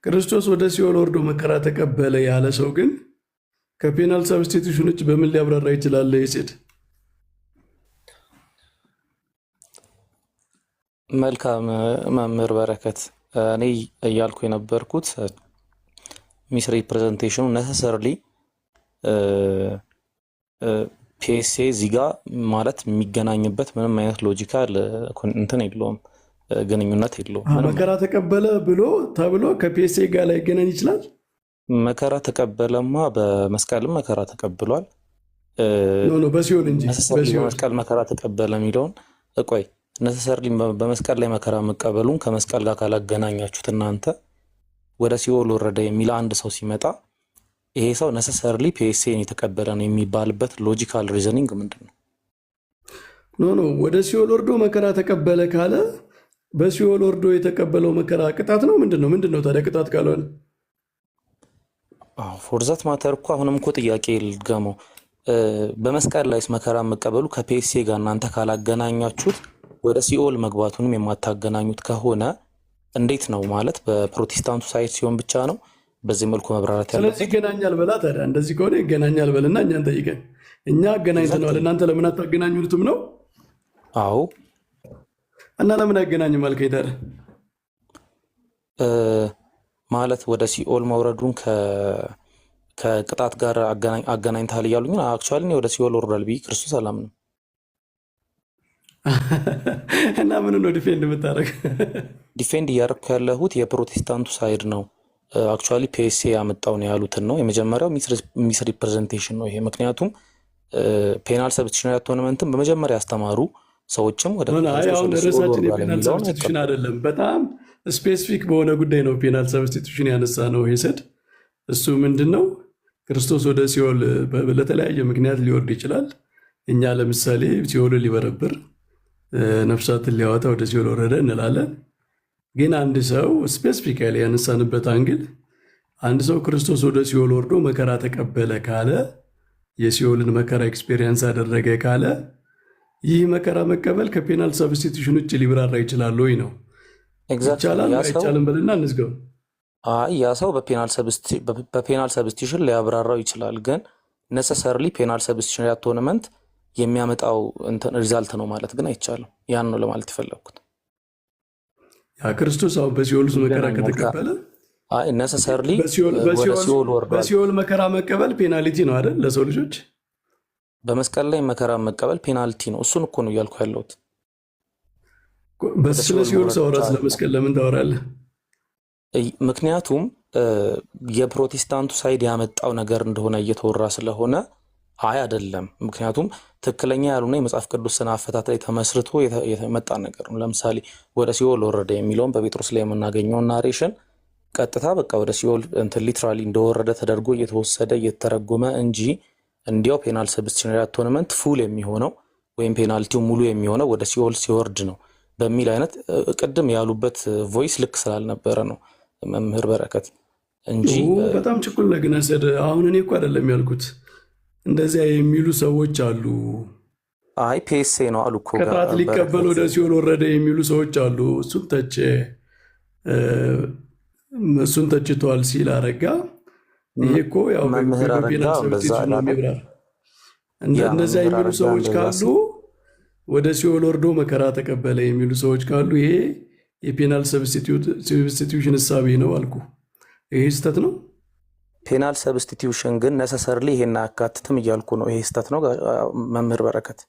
ክርስቶስ ወደ ሲኦል ወርዶ መከራ ተቀበለ ያለ ሰው ግን ከፔናል ሰብስቲቱሽን ውጭ በምን ሊያብራራ ይችላል? ይጽድ መልካም መምህር በረከት፣ እኔ እያልኩ የነበርኩት ሚስ ሪፕሬዘንቴሽኑ ነሰሰርሊ ፒኤስኤ እዚህ ጋ ማለት የሚገናኝበት ምንም አይነት ሎጂካል እንትን የለውም፣ ግንኙነት የለውም። መከራ ተቀበለ ብሎ ተብሎ ከፒኤስኤ ጋር ላይ ይገናኝ ይችላል? መከራ ተቀበለማ በመስቀልም መከራ ተቀብሏል። በሲኦል እንጂ በመስቀል መከራ ተቀበለ የሚለውን እቆይ ነሰሰርሊ በመስቀል ላይ መከራ መቀበሉን ከመስቀል ጋር ካላገናኛችሁት እናንተ ወደ ሲኦል ወረደ የሚል አንድ ሰው ሲመጣ ይሄ ሰው ነሰሰርሊ ፒኤስኤን የተቀበለ ነው የሚባልበት ሎጂካል ሪዘኒንግ ምንድን ነው? ወደ ሲኦል ወርዶ መከራ ተቀበለ ካለ በሲኦል ወርዶ የተቀበለው መከራ ቅጣት ነው? ምንድን ነው ታዲያ ቅጣት ካልሆነ? ፎርዛት ማተር እኮ አሁንም እኮ ጥያቄ ልድገመው። በመስቀል ላይስ መከራ መቀበሉ ከፒኤስኤ ጋር እናንተ ካላገናኛችሁት ወደ ሲኦል መግባቱንም የማታገናኙት ከሆነ እንዴት ነው ማለት? በፕሮቴስታንቱ ሳይት ሲሆን ብቻ ነው በዚህ መልኩ መብራራት ያለው። ስለዚህ ይገናኛል በላ ታዲያ። እንደዚህ ከሆነ ይገናኛል በልና እኛን ጠይቀን፣ እኛ አገናኝተነዋል እናንተ ለምን አታገናኙትም ነው? አዎ። እና ለምን አይገናኝም አልከኝ ታዲያ? ማለት ወደ ሲኦል መውረዱን ከቅጣት ጋር አገናኝተሃል እያሉኝ አክቹዋሊ ወደ ሲኦል ወርዷል ብዬ ክርስቶስ አላምንም። እና ምን ነው ዲፌንድ የምታደርግ? ዲፌንድ እያደረኩ ያለሁት የፕሮቴስታንቱ ሳይድ ነው። አክቹዋሊ ፒኤስኤ ያመጣው ነው ያሉትን ነው። የመጀመሪያው ሚስ ሪፕሬዘንቴሽን ነው ይሄ። ምክንያቱም ፔናል ሰብስቲቱሽን አቶንመንትን በመጀመሪያ ያስተማሩ ሰዎችም ወደ ርዕሳችን የፔናል ሰብስቲቱሽን አይደለም፣ በጣም ስፔሲፊክ በሆነ ጉዳይ ነው ፔናል ሰብስቲቱሽን ያነሳ ነው ሄሰድ። እሱ ምንድን ነው? ክርስቶስ ወደ ሲኦል ለተለያየ ምክንያት ሊወርድ ይችላል። እኛ ለምሳሌ ሲኦልን ሊበረብር ነፍሳትን ሊያወጣ ወደ ሲኦል ወረደ እንላለን። ግን አንድ ሰው ስፔሲፊካሊ ያነሳንበት አንግል አንድ ሰው ክርስቶስ ወደ ሲኦል ወርዶ መከራ ተቀበለ ካለ፣ የሲኦልን መከራ ኤክስፔሪየንስ አደረገ ካለ፣ ይህ መከራ መቀበል ከፔናል ሰብስቲቱሽን ውጭ ሊብራራ ይችላል ወይ ነው? ይቻላል አይቻልም በልና እንዝገው። ያ ሰው በፔናል ሰብስቲቱሽን ሊያብራራው ይችላል። ግን ነሰሰርሊ ፔናል ሰብስቲቱሽን አቶንመንት የሚያመጣው ሪዛልት ነው ማለት ግን አይቻልም። ያን ነው ለማለት የፈለግኩት። ያ ክርስቶስ አሁን በሲኦል ውስጥ መከራ ከተቀበለ ነሰሰርሊ በሲኦል መከራ መቀበል ፔናልቲ ነው አይደል? ለሰው ልጆች በመስቀል ላይ መከራ መቀበል ፔናልቲ ነው። እሱን እኮ ነው እያልኩ ያለሁት። ስለ ሲኦል ሳወራ ስለ መስቀል ለምን ታወራለህ? ምክንያቱም የፕሮቴስታንቱ ሳይድ ያመጣው ነገር እንደሆነ እየተወራ ስለሆነ አይደለም። ምክንያቱም ትክክለኛ ያሉና የመጽሐፍ ቅዱስ ስነ አፈታት ላይ ተመስርቶ የተመጣ ነገር ነው። ለምሳሌ ወደ ሲኦል ወረደ የሚለውን በጴጥሮስ ላይ የምናገኘው ናሬሽን ቀጥታ በቃ ወደ ሲኦል ሊትራሊ እንደወረደ ተደርጎ እየተወሰደ እየተረጎመ እንጂ እንዲያው ፔናል ሰብስቲቱሽን አቶንመንት ፉል የሚሆነው ወይም ፔናልቲው ሙሉ የሚሆነው ወደ ሲኦል ሲወርድ ነው በሚል አይነት ቅድም ያሉበት ቮይስ ልክ ስላልነበረ ነው መምህር በረከት እንጂ በጣም ችኩል ነግነሰድ። አሁን እኔ እኮ አይደለም ያልኩት፣ እንደዚያ የሚሉ ሰዎች አሉ። ፒኤስኤ ነው አሉ እኮ ቅጣት ሊቀበል ወደ ሲኦል ወረደ የሚሉ ሰዎች አሉ። እሱን ተችተዋል ሲል አረጋ። ይሄ እኮ ያው በፔናል ሰብስቲቱሽን ነው የሚብራር። እንደዚያ የሚሉ ሰዎች ካሉ ወደ ሲኦል ወርዶ መከራ ተቀበለ የሚሉ ሰዎች ካሉ ይሄ የፔናል ሰብስቲቱሽን እሳቤ ነው አልኩ። ይሄ ስህተት ነው። ፔናል ሰብስቲቱሽን ግን ነሰሰርሊ ይሄን አያካትትም እያልኩ ነው። ይሄ ስህተት ነው መምህር በረከት።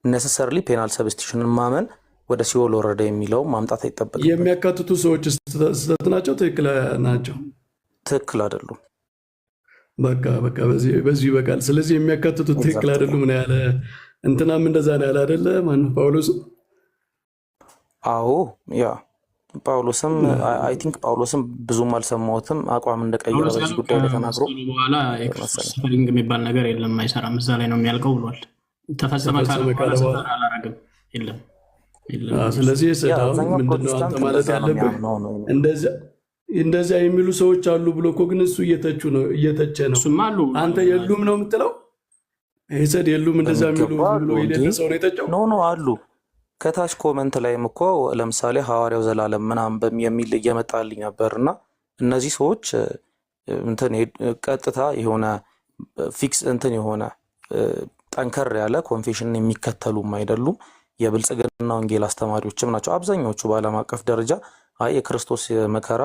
ነሰሰርሊ ፔናል ሰብስቲቱሽንን ማመን ወደ ሲኦል ወረደ የሚለው ማምጣት አይጠበቅም። የሚያካትቱ ሰዎች ስህተት ናቸው? ትክክል ናቸው? ትክክል አይደሉም። በቃ በዚህ ይበቃል። ስለዚህ የሚያካትቱት ትክክል አይደሉም ነው ያለ። እንትናም እንደዛ ነው ያለ አይደለ? ማነው ጳውሎስም? አዎ ያ ጳውሎስም አይ ቲንክ ጳውሎስም ብዙም አልሰማሁትም አቋም እንደቀየረ በዚህ ጉዳይ ላይ ተናግሮ በኋላ የክርስቶስ ሰፈሪንግ የሚባል ነገር የለም አይሰራም እዛ ላይ ነው የሚያልቀው ብሏል። ተፈጸመ ካለ በኋላ ሰፈር አላረግም የለም። ስለዚህ ምንድነው አንተ ማለት ያለብህ እንደዚያ የሚሉ ሰዎች አሉ ብሎ እኮ ግን እሱ እየተቸ ነው። አንተ የሉም ነው የምትለው? ሄሰድ የሉም እንደዛ የሚሉ ብሎ የሌለ ሰው ነው የተቸው? ኖ አሉ። ከታች ኮመንት ላይም እኮ ለምሳሌ ሐዋርያው ዘላለም ምናምን የሚል እየመጣልኝ ነበርና እነዚህ ሰዎች እንትን ቀጥታ የሆነ ፊክስ እንትን የሆነ ጠንከር ያለ ኮንፌሽንን የሚከተሉም አይደሉም። የብልጽግና ወንጌል አስተማሪዎችም ናቸው አብዛኞቹ በዓለም አቀፍ ደረጃ። አይ የክርስቶስ መከራ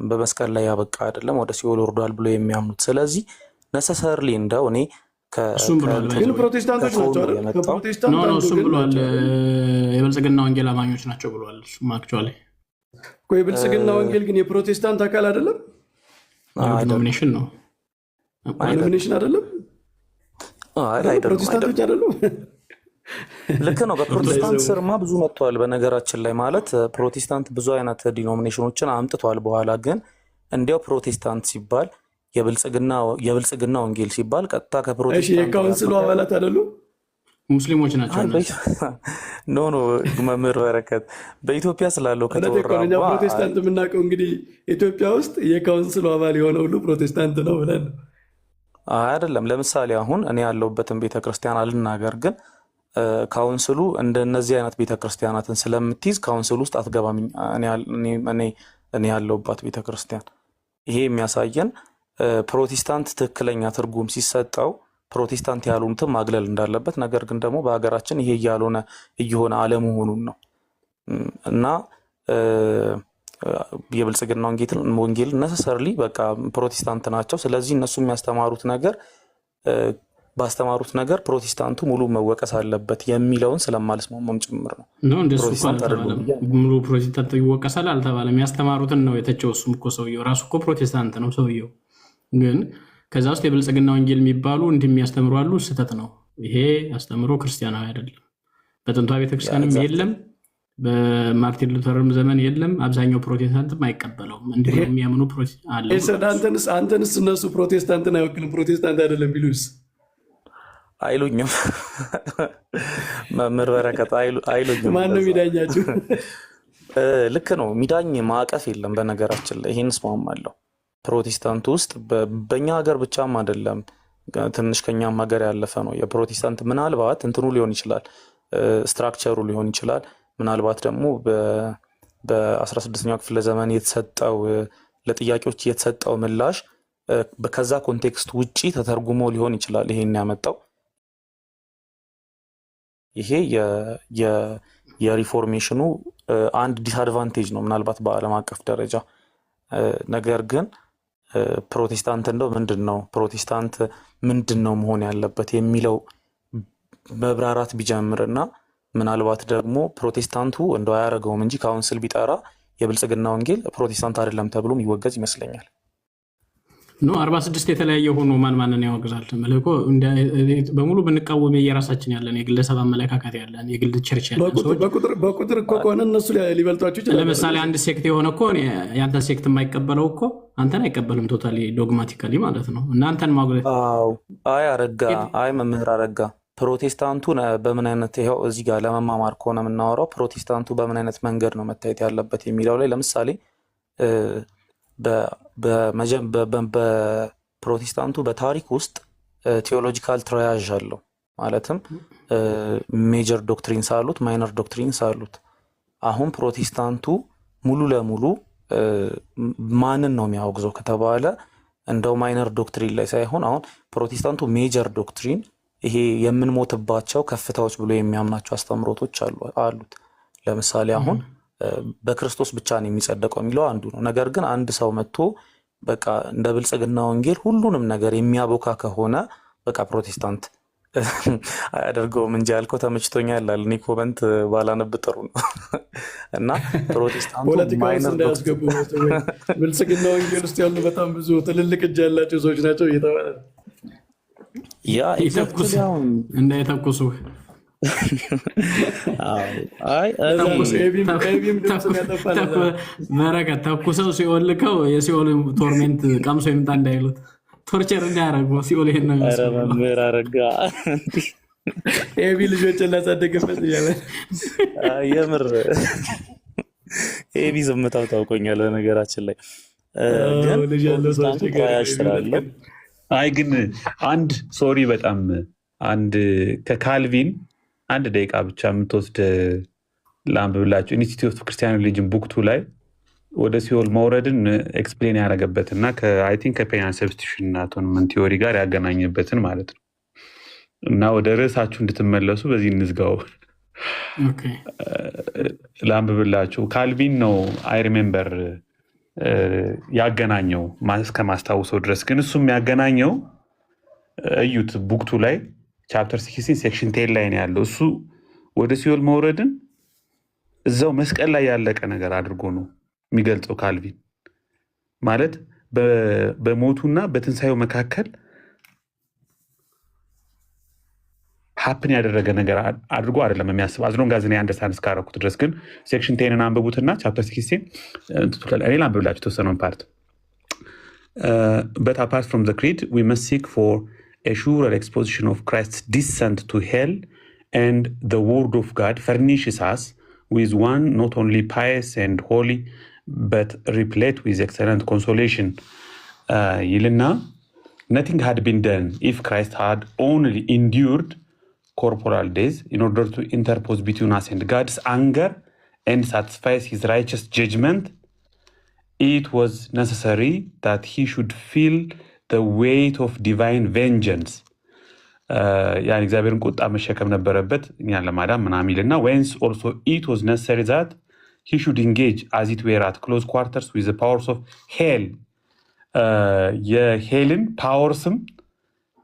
በመስቀል ላይ ያበቃ አይደለም ወደ ሲኦል ወርዷል ብሎ የሚያምኑት። ስለዚህ ነሰሰርሊ እንደው እኔ ግን ፕሮቴስታንቶች ናቸው አይደል? እሱም ብሏል የብልጽግና ወንጌል አማኞች ናቸው ብሏል። እሱም አክቹዋሊ የብልጽግና ወንጌል ግን የፕሮቴስታንት አካል አይደለም፣ ዲኖሚኔሽን ነው። ዲኖሚኔሽን አይደለም፣ ፕሮቴስታንቶች አይደሉም። ልክ ነው። በፕሮቴስታንት ስርማ ብዙ መጥቷል። በነገራችን ላይ ማለት ፕሮቴስታንት ብዙ አይነት ዲኖሚኔሽኖችን አምጥቷል። በኋላ ግን እንዲያው ፕሮቴስታንት ሲባል የብልጽግና ወንጌል ሲባል ቀጥታ ከፕሮቴስታንት የካውንስሉ አባላት አይደሉም፣ ሙስሊሞች ናቸው። ኖ መምህር በረከት በኢትዮጵያ ስላለው ከተወራ ፕሮቴስታንት የምናውቀው እንግዲህ ኢትዮጵያ ውስጥ የካውንስሉ አባል የሆነ ሁሉ ፕሮቴስታንት ነው ብለን አይደለም። ለምሳሌ አሁን እኔ ያለሁበትን ቤተክርስቲያን አልናገር፣ ግን ካውንስሉ እንደነዚህ አይነት ቤተክርስቲያናትን ስለምትይዝ ካውንስሉ ውስጥ አትገባም። እኔ ያለሁባት ቤተክርስቲያን ይሄ የሚያሳየን ፕሮቴስታንት ትክክለኛ ትርጉም ሲሰጠው ፕሮቴስታንት ያሉትም ማግለል እንዳለበት፣ ነገር ግን ደግሞ በሀገራችን ይሄ እየሆነ አለመሆኑን ነው። እና የብልጽግና ወንጌል ነሰሰርሊ በቃ ፕሮቴስታንት ናቸው። ስለዚህ እነሱ የሚያስተማሩት ነገር ባስተማሩት ነገር ፕሮቴስታንቱ ሙሉ መወቀስ አለበት የሚለውን ስለማልስማማም ጭምር ነው። ሙሉ ፕሮቴስታንቱ ይወቀሳል አልተባለም። ያስተማሩትን ነው የተቸው። እሱም እኮ ሰውየው ራሱ እኮ ፕሮቴስታንት ነው ሰውየው። ግን ከዛ ውስጥ የብልጽግና ወንጌል የሚባሉ እንደሚያስተምሩ አሉ። ስህተት ነው። ይሄ አስተምሮ ክርስቲያናዊ አይደለም። በጥንቷ ቤተክርስቲያንም የለም፣ በማርቲን ሉተርም ዘመን የለም። አብዛኛው ፕሮቴስታንትም አይቀበለውም። እንዲህ የሚያምኑ አንተንስ እነሱ ፕሮቴስታንትን አይወክልም ፕሮቴስታንት አይደለም ቢሉስ አይሉኝም። መምህር በረከት አይሉኝም። ማነው የሚዳኛችሁ? ልክ ነው። የሚዳኝ ማዕቀፍ የለም። በነገራችን ላይ ይህን እስማማለሁ። ፕሮቴስታንት ውስጥ በእኛ ሀገር ብቻም አይደለም፣ ትንሽ ከኛም ሀገር ያለፈ ነው። የፕሮቴስታንት ምናልባት እንትኑ ሊሆን ይችላል፣ ስትራክቸሩ ሊሆን ይችላል። ምናልባት ደግሞ በ16ኛው ክፍለ ዘመን የተሰጠው ለጥያቄዎች የተሰጠው ምላሽ ከዛ ኮንቴክስት ውጪ ተተርጉሞ ሊሆን ይችላል ይሄን ያመጣው። ይሄ የሪፎርሜሽኑ አንድ ዲስአድቫንቴጅ ነው ምናልባት በዓለም አቀፍ ደረጃ። ነገር ግን ፕሮቴስታንት እንደው ፕሮቴስታንት ምንድን ነው መሆን ያለበት የሚለው መብራራት ቢጀምርና ምናልባት ደግሞ ፕሮቴስታንቱ እንደው አያደርገውም እንጂ ካውንስል ቢጠራ የብልጽግና ወንጌል ፕሮቴስታንት አይደለም ተብሎም ይወገዝ ይመስለኛል። 46 የተለያየ ሆኖ ማንን ያወግዛል? መልኮ በሙሉ ብንቃወም የራሳችን ያለን የግለሰብ አመለካከት ያለን የግል ቸርች ያለን ሰዎች በቁጥር እኮ ከሆነ እነሱ ሊበልጧችሁ ይችላል። ለምሳሌ አንድ ሴክት የሆነ እኮ ያንተን ሴክት የማይቀበለው እኮ አንተን አይቀበልም ቶታሊ ዶግማቲካሊ ማለት ነው። እና አንተን ማጉለት መምህር አረጋ ፕሮቴስታንቱ በምን አይነት ይኸው እዚህ ጋር ለመማማር ከሆነ የምናወራው ፕሮቴስታንቱ በምን አይነት መንገድ ነው መታየት ያለበት የሚለው ላይ ለምሳሌ በፕሮቴስታንቱ በታሪክ ውስጥ ቴዎሎጂካል ትራያዥ አለው። ማለትም ሜጀር ዶክትሪንስ አሉት፣ ማይነር ዶክትሪንስ አሉት። አሁን ፕሮቴስታንቱ ሙሉ ለሙሉ ማንን ነው የሚያወግዘው ከተባለ እንደው ማይነር ዶክትሪን ላይ ሳይሆን አሁን ፕሮቴስታንቱ ሜጀር ዶክትሪን ይሄ የምንሞትባቸው ከፍታዎች ብሎ የሚያምናቸው አስተምሮቶች አሉት። ለምሳሌ አሁን በክርስቶስ ብቻ ነው የሚጸደቀው የሚለው አንዱ ነው። ነገር ግን አንድ ሰው መጥቶ በቃ እንደ ብልጽግና ወንጌል ሁሉንም ነገር የሚያቦካ ከሆነ በቃ ፕሮቴስታንት አያደርገውም እንጂ ያልከው ተመችቶኛል አለ። እኔ ኮመንት ባላነብ ጥሩ ነው። እና ፕሮቴስታንቱ ፖለቲካ ውስጥ ማይነር እንዳያስገቡ ብልጽግና ወንጌል ውስጥ ያሉ በጣም ብዙ ትልልቅ እጅ ያላቸው ሰዎች ናቸው እየተባለ ነው። ያ እንዳይተኩሱ በረከት ተኩሰው ሲኦል ልከው የሲኦል ቶርሜንት ቀምሶ ይምጣ እንዳይሉት ቶርቸር እንዳያደርጉ ሲኦል ይሄን ነው የሚመስለው። መምህር አረጋ ኤቢ ልጆችን ላሳደግበት እያለ የምር ኤቢ ዝምታው ታውቆኛል። በነገራችን ላይ ግን ልጅ ያለው ሰው ስላለው አይ ግን አንድ ሶሪ በጣም አንድ ከካልቪን አንድ ደቂቃ ብቻ የምትወስድ ላንብብላችሁ። ኢንስቲትዩት ኦፍ ክርስቲያን ሪሊጅን ቡክ 2 ላይ ወደ ሲኦል መውረድን ኤክስፕሌን ያደረገበት እና አይ ቲንክ ከፔናል ሰብስቲቱሽን እና አቶንመንት ቲዮሪ ጋር ያገናኘበትን ማለት ነው። እና ወደ ርዕሳችሁ እንድትመለሱ በዚህ እንዝጋው። ላንብብላችሁ። ካልቪን ነው አይ ሪሜምበር ያገናኘው እስከማስታውሰው ድረስ። ግን እሱም ያገናኘው እዩት ቡክ 2 ላይ ቻፕተር 16 ሴክሽን 10 ላይ ነው ያለው። እሱ ወደ ሲኦል መውረድን እዛው መስቀል ላይ ያለቀ ነገር አድርጎ ነው የሚገልጸው። ካልቪን ማለት በሞቱና በትንሳኤው መካከል ሀፕን ያደረገ ነገር አድርጎ አይደለም የሚያስብ። አዝሎን ጋዝ አንደርስታንድ እስካረኩት ድረስ ግን ሴክሽን 10ን አንብቡትና ቻፕተር 16 እኔ ላንብብላችሁ የተወሰነውን ፓርት። But apart from the creed, we must seek for a surer exposition of Christ's descent to hell, and the word of God furnishes us with one not only pious and holy, but replete with excellent consolation. ይልና nothing had been done if Christ had only endured corporal days in order to interpose between us and God's anger and satisfy his righteous judgment. It was necessary that he should feel the weight of divine vengeance. ያን እግዚአብሔርን ቁጣ መሸከም ነበረበት እኛን ለማዳን ምናምን ይልና whence also it was necessary that he should engage as it were at close quarters with the powers of hell. የሄልን ፓወርስም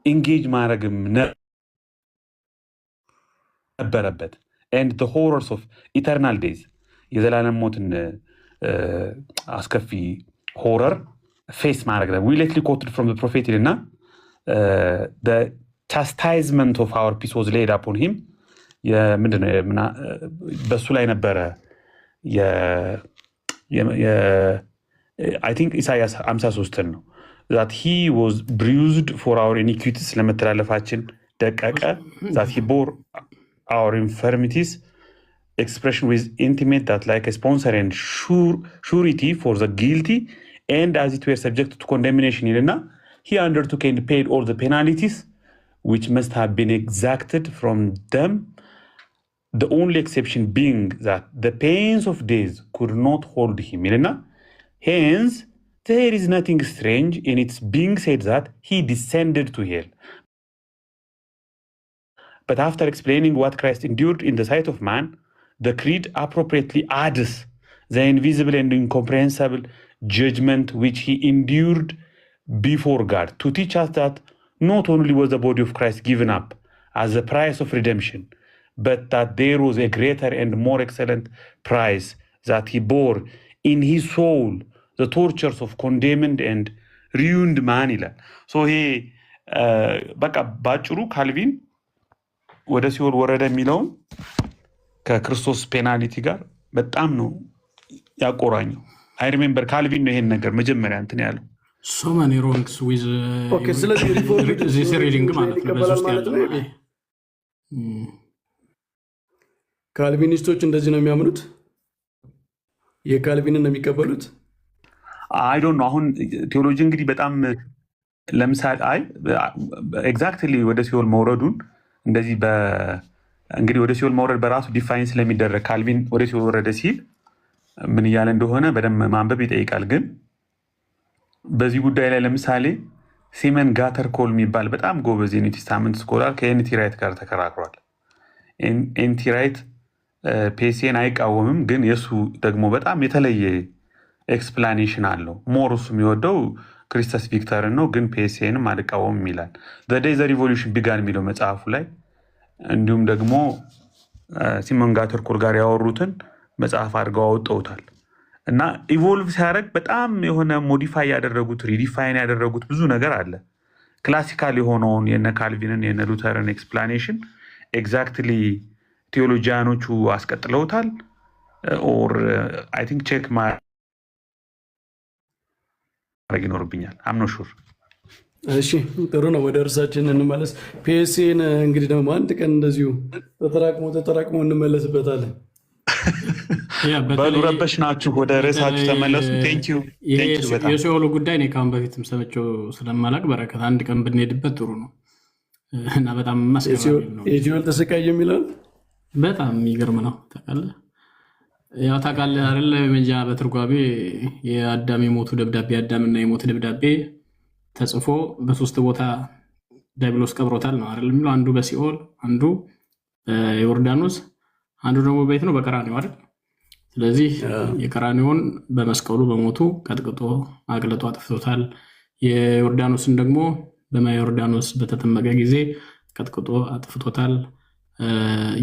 ኢንጌጅ ማድረግም ነበረበት። and the horrors of eternal days የዘላለም ሞትን አስከፊ ሆረር ፌስ ማድረግ ነው። we lately quoted from the prophet ይልና the chastisement of our peace was laid upon him. ምንድነው በሱ ላይ ነበረ I think ኢሳያስ 53 ነው that he was bruised for our iniquities ለመተላለፋችን ደቀቀ that he bore our infirmities expression with intimate that like a sponsor and surety for the guilty and as it were subject to condemnation ይልና he undertook and paid all the penalties which must have been exacted from them, the only exception being that the pains of days could not hold him ይልና hence there is nothing strange in its being said that he descended to hell. But after explaining what Christ endured in the sight of man, the creed appropriately adds the invisible and incomprehensible judgment which he endured before God to teach us that not only was the body of Christ given up as the price of redemption, but that there was a greater and more excellent price that he bore in his soul, the tortures of condemned and ruined man ይላል። ይሄ በቃ ባጭሩ ካልቪን ወደ ሲኦል ወረደ የሚለውን ከክርስቶስ ፔናሊቲ ጋር በጣም ነው ያቆራኘው። አይ ሪሜምበር ካልቪን ነው ይሄን ነገር መጀመሪያ እንትን ያለው። so many wrongs with ስለዚህ this reading ማለት ነው። በዚህ ውስጥ ያለው ካልቪኒስቶች እንደዚህ ነው የሚያምኑት፣ የካልቪንን ነው የሚቀበሉት። አይ ዶንት ኖ አሁን ቴዎሎጂ እንግዲህ በጣም ለምሳሌ ኤግዛክትሊ ወደ ሲኦል መውረዱን እንደዚህ እንግዲህ ወደ ሲኦል መውረድ በራሱ ዲፋይን ስለሚደረግ ካልቪን ወደ ሲኦል ወረደ ሲል ምን እያለ እንደሆነ በደንብ ማንበብ ይጠይቃል። ግን በዚህ ጉዳይ ላይ ለምሳሌ ሲመን ጋተርኮል የሚባል በጣም ጎበዝ የኒው ቴስታመንት ስኮላር ከኤንቲ ራይት ጋር ተከራክሯል። ኤንቲ ራይት ፔሲን አይቃወምም፣ ግን የሱ ደግሞ በጣም የተለየ ኤክስፕላኔሽን አለው። ሞር እሱ የሚወደው ክሪስተስ ቪክተርን ነው፣ ግን ፒኤስኤንም አልቃወምም ይላል። ዘ ዴይ ዘ ሪቮሉሽን ቢጋን የሚለው መጽሐፉ ላይ እንዲሁም ደግሞ ሲሞን ጋተርኮል ጋር ያወሩትን መጽሐፍ አድርገው አወጣውታል። እና ኢቮልቭ ሲያደርግ በጣም የሆነ ሞዲፋይ ያደረጉት ሪዲፋይን ያደረጉት ብዙ ነገር አለ። ክላሲካል የሆነውን የነ ካልቪንን የነ ሉተርን ኤክስፕላኔሽን ኤግዛክትሊ ቴዎሎጂያኖቹ አስቀጥለውታል። ኦር አይ ቲንክ ቼክ ማድረግ ይኖርብኛል። አምኖ ሹር። እሺ ጥሩ ነው። ወደ እርሳችን እንመለስ። ፒኤስኤን እንግዲህ ደግሞ አንድ ቀን እንደዚሁ ተጠራቅሞ እንመለስበታለን። በሉ ረበሽ ናችሁ፣ ወደ ርዕሳችሁ ተመለሱ። ቴንኪው። የሲኦሉ ጉዳይ እኔ ከአሁን በፊትም ሰምቼው ስለማላቅ በረከት አንድ ቀን ብንሄድበት ጥሩ ነው እና በጣም ማስገራሚ ነው። የሲኦል ተሰቃይ የሚለው በጣም የሚገርም ነው። ታውቃለህ ያው ታውቃለህ አይደለ? መንጃ በትርጓሜ የአዳም የሞቱ ደብዳቤ አዳምና የሞት ደብዳቤ ተጽፎ በሶስት ቦታ ዲያብሎስ ቀብሮታል ነው አይደል የሚለው። አንዱ በሲኦል፣ አንዱ በዮርዳኖስ፣ አንዱ ደግሞ በየት ነው? በቀራንዮ አይደል? ስለዚህ የቀራንዮን በመስቀሉ በሞቱ ቀጥቅጦ አቅልጦ አጥፍቶታል። የዮርዳኖስን ደግሞ በማየ ዮርዳኖስ በተጠመቀ ጊዜ ቀጥቅጦ አጥፍቶታል።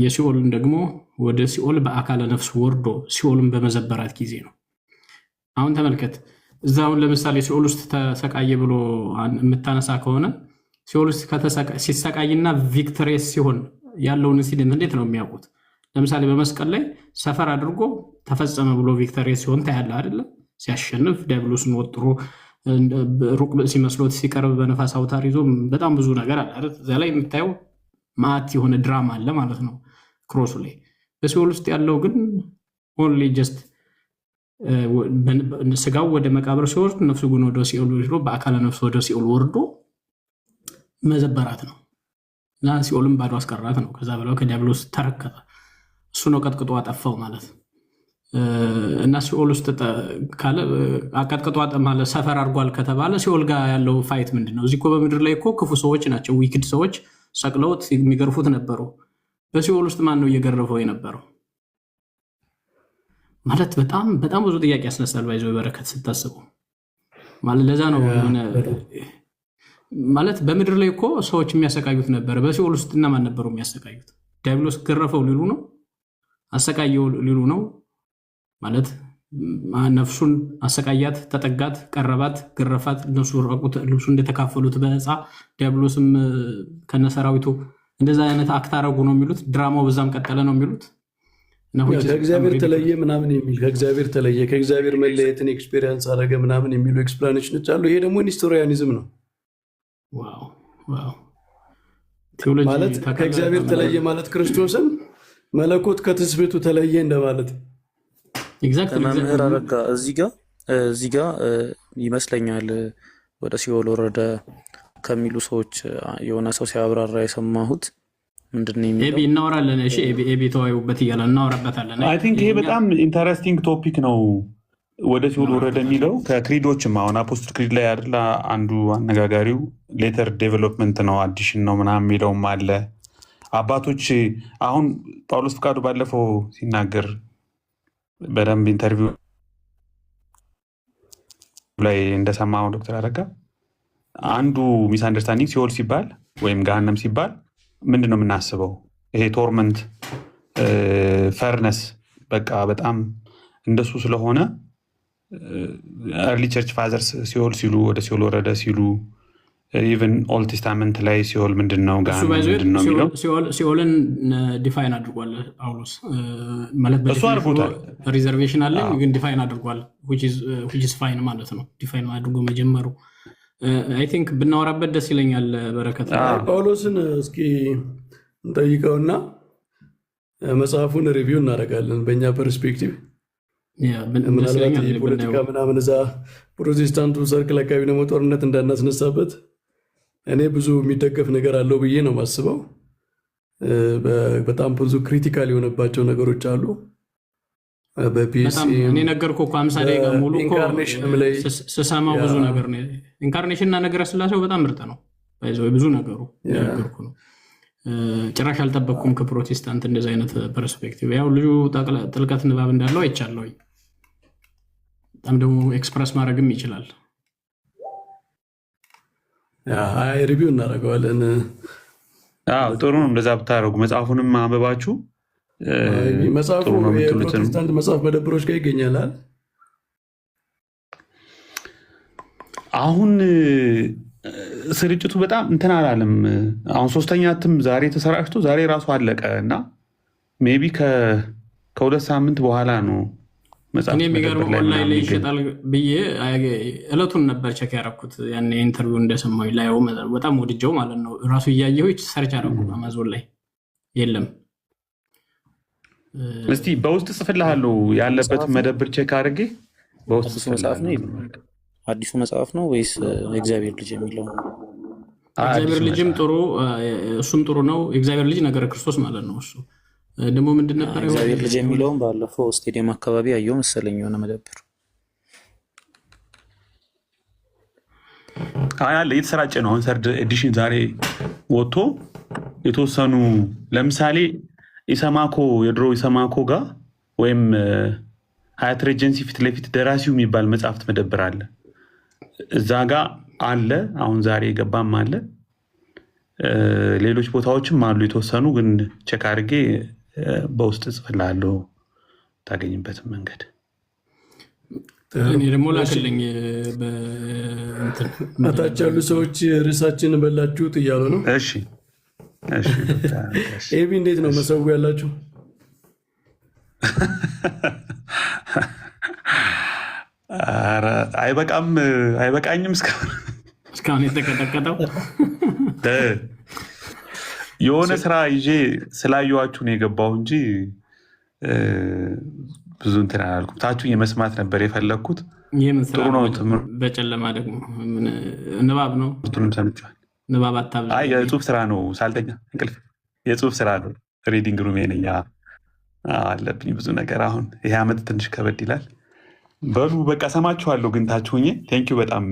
የሲኦልን ደግሞ ወደ ሲኦል በአካለ ነፍስ ወርዶ ሲኦልን በመዘበራት ጊዜ ነው። አሁን ተመልከት፣ እዛውን ለምሳሌ ሲኦል ውስጥ ተሰቃየ ብሎ የምታነሳ ከሆነ ሲኦል ውስጥ ሲሰቃይና ቪክቶሪየስ ሲሆን ያለውን ኢንሲደንት እንዴት ነው የሚያውቁት? ለምሳሌ በመስቀል ላይ ሰፈር አድርጎ ተፈጸመ ብሎ ቪክቶሪየስ ሲሆን ታያለህ አይደለም? ሲያሸንፍ ዲያብሎስን ወጥሮ ሩቅ ሲመስሎት ሲቀርብ በነፋስ አውታር ይዞ በጣም ብዙ ነገር አለ አይደል? እዛ ላይ የምታየው ማት የሆነ ድራማ አለ ማለት ነው ክሮሱ ላይ። በሲኦል ውስጥ ያለው ግን ኦንሊ ጀስት ስጋው ወደ መቃብር ሲወርድ ነፍሱ ግን ወደ ሲኦል ወርዶ በአካለ ነፍስ ወደ ሲኦል ወርዶ መዘበራት ነው እና ሲኦልን ባዶ አስቀራት ነው። ከዛ በኋላ ከዲያብሎስ ተረከበ። እሱ ነው ቀጥቅጦ አጠፋው ማለት እና ሲኦል ውስጥ ካለ አቀጥቅጦ ማለት ሰፈር አድርጓል ከተባለ ሲኦል ጋር ያለው ፋይት ምንድን ነው? እዚህ እኮ በምድር ላይ እኮ ክፉ ሰዎች ናቸው፣ ዊክድ ሰዎች ሰቅለውት የሚገርፉት ነበሩ። በሲኦል ውስጥ ማን ነው እየገረፈው የነበረው? ማለት በጣም በጣም ብዙ ጥያቄ ያስነሳል። ባይዘው በረከት ስታስቡ ማለት ለዛ ነው ማለት በምድር ላይ እኮ ሰዎች የሚያሰቃዩት ነበር። በሲኦል ውስጥ እነማን ነበሩ የሚያሰቃዩት? ዲያብሎስ ገረፈው ሊሉ ነው? አሰቃየው ሊሉ ነው? ማለት ነፍሱን አሰቃያት፣ ተጠጋት፣ ቀረባት፣ ገረፋት። እነሱ ራቁት ልብሱ እንደተካፈሉት በዕፃ ዲያብሎስም ከነሰራዊቱ እንደዛ አይነት አክት አረጉ ነው የሚሉት። ድራማው በዛም ቀጠለ ነው የሚሉት። ከእግዚአብሔር ተለየ ምናምን የሚል ከእግዚአብሔር ተለየ ከእግዚአብሔር መለየትን ኤክስፔሪንስ አደረገ ምናምን የሚሉ ኤክስፕላኔሽኖች አሉ። ይሄ ደግሞ ሂስቶሪያኒዝም ነው ማለት ከእግዚአብሔር ተለየ ማለት ክርስቶስን መለኮት ከትስብእቱ ተለየ እንደማለት። መምህር አረጋ እዚህ ጋ ይመስለኛል ወደ ሲኦል ወረደ ከሚሉ ሰዎች የሆነ ሰው ሲያብራራ የሰማሁት ምንድን ነው የሚለው? እናወራለን። እሺ ኤቢ ተወያዩበት እያለ እናወራበታለን። አይ ቲንክ ይሄ በጣም ኢንተረስቲንግ ቶፒክ ነው። ወደ ሲኦል ወረደ የሚለው ከክሪዶችም አሁን አፖስትል ክሪድ ላይ አይደል አንዱ አነጋጋሪው ሌተር ዴቨሎፕመንት ነው አዲሽን ነው ምናምን የሚለውም አለ። አባቶች አሁን ጳውሎስ ፍቃዱ ባለፈው ሲናገር በደንብ ኢንተርቪው ላይ እንደሰማው ዶክተር አረጋ አንዱ ሚስ አንደርስታንዲንግ ሲኦል ሲባል ወይም ገሃነም ሲባል ምንድን ነው የምናስበው? ይሄ ቶርመንት ፈርነስ በቃ በጣም እንደሱ ስለሆነ ኤርሊ ቸርች ፋዘርስ ሲኦል ሲሉ ወደ ሲኦል ወረደ ሲሉ ኢቨን ኦልድ ቴስታመንት ላይ ሲኦል ምንድን ነው ገሃነም ምንድን ነው የሚለው ሲኦልን ዲፋይን አድርጓል ጳውሎስ። ማለት እሱ አድርጎታል። ሪዘርቬሽን አለ ግን ዲፋይን አድርጓል which is fine ማለት ነው። ዲፋይን አድርጎ መጀመሩ አይ ቲንክ ብናወራበት ደስ ይለኛል። በረከት ጳውሎስን እስኪ እንጠይቀውና መጽሐፉን ሪቪው እናደርጋለን በእኛ ፐርስፔክቲቭ። ምናልባት የፖለቲካ ምናምን እዛ ፕሮቴስታንቱ ሰርክል አካባቢ ደግሞ ጦርነት እንዳናስነሳበት እኔ ብዙ የሚደገፍ ነገር አለው ብዬ ነው የማስበው። በጣም ብዙ ክሪቲካል የሆነባቸው ነገሮች አሉ። እኔ ነገርኩህ እኮ 50 ደቂቃ ሙሉ ስሰማው ብዙ ነገር ነው። ኢንካርኔሽን እና ነገረ ስላሴው በጣም ምርጥ ነው። ብዙ ነገሩ ነገርኩህ ነው። ጭራሽ አልጠበቅኩም ከፕሮቴስታንት እንደዚህ አይነት ፐርስፔክቲቭ። ያው ልጁ ጥልቀት ንባብ እንዳለው አይቻለሁኝ። በጣም ደግሞ ኤክስፕረስ ማድረግም ይችላል። ሪቪው እናደርገዋለን። ጥሩ ነው እንደዛ ብታደርጉ። መጽሐፉንም አንብባችሁ መጽሐፉ የፕሮቴስታንት መጽሐፍ መደብሮች ጋር ይገኛል። አሁን ስርጭቱ በጣም እንትን አላለም። አሁን 3ኛ እትም ዛሬ ተሰራጭቶ ዛሬ ራሱ አለቀ እና ሜይ ቢ ከ2 ሳምንት በኋላ ነው መጽሐፍ የሚገርመው ኦንላይን ላይ ይሸጣል ብዬ እለቱን ነበር ቸክ ያደረኩት። ያን ኢንተርቪው እንደሰማሁ ላይ በጣም ወድጀው ማለት ነው። ራሱ እያየሁ ሰርች አደረኩ አማዞን ላይ የለም። እስቲ በውስጥ ጽፍልሃለሁ ያለበት መደብር ቼክ አድርጌ በውስጥ መጽሐፍ ነው። አዲሱ መጽሐፍ ነው ወይስ የእግዚአብሔር ልጅ የሚለው? እግዚአብሔር ልጅም ጥሩ እሱም ጥሩ ነው። የእግዚአብሔር ልጅ ነገረ ክርስቶስ ማለት ነው። እሱ ደግሞ ምንድን ነበር እግዚአብሔር ልጅ የሚለውን ባለፈው ስቴዲየም አካባቢ ያየው መሰለኝ የሆነ መደብር አለ የተሰራጨ ነው። አሁን ሰርድ ኤዲሽን ዛሬ ወጥቶ የተወሰኑ ለምሳሌ ኢሰማኮ የድሮ ኢሰማኮ ጋር ወይም ሀያት ሬጀንሲ ፊት ለፊት ደራሲው የሚባል መጽሐፍት መደብር አለ። እዛ ጋር አለ። አሁን ዛሬ የገባም አለ። ሌሎች ቦታዎችም አሉ የተወሰኑ፣ ግን ቼክ አድርጌ በውስጥ እጽፍልሃለሁ ታገኝበትም መንገድ። እኔ ደግሞ ላክልኝ። ታች ያሉ ሰዎች ርዕሳችን በላችሁት እያሉ ነው። እሺ ኤቢ እንዴት ነው መሰው ያላችሁ? አይበቃኝም እስካሁን የተቀጠቀጠው የሆነ ስራ ይዤ ስላየኋችሁ ነው የገባው እንጂ ብዙ እንትን አላልኩም። ታችሁ የመስማት ነበር የፈለግኩት። ጥሩ ነው። በጨለማ ደግሞ ንባብ ነው። ሰምቼዋለሁ። ንባብ አታብዛ። የጽሁፍ ስራ ነው። ሳልተኛ እንቅልፍ የጽሁፍ ስራ ነው። ሪዲንግ ሩም ነኝ አለብኝ ብዙ ነገር። አሁን ይሄ ዓመት ትንሽ ከበድ ይላል። በሉ በቃ ሰማችኋለሁ። ግን ታችሁኝ ቴንኪው በጣም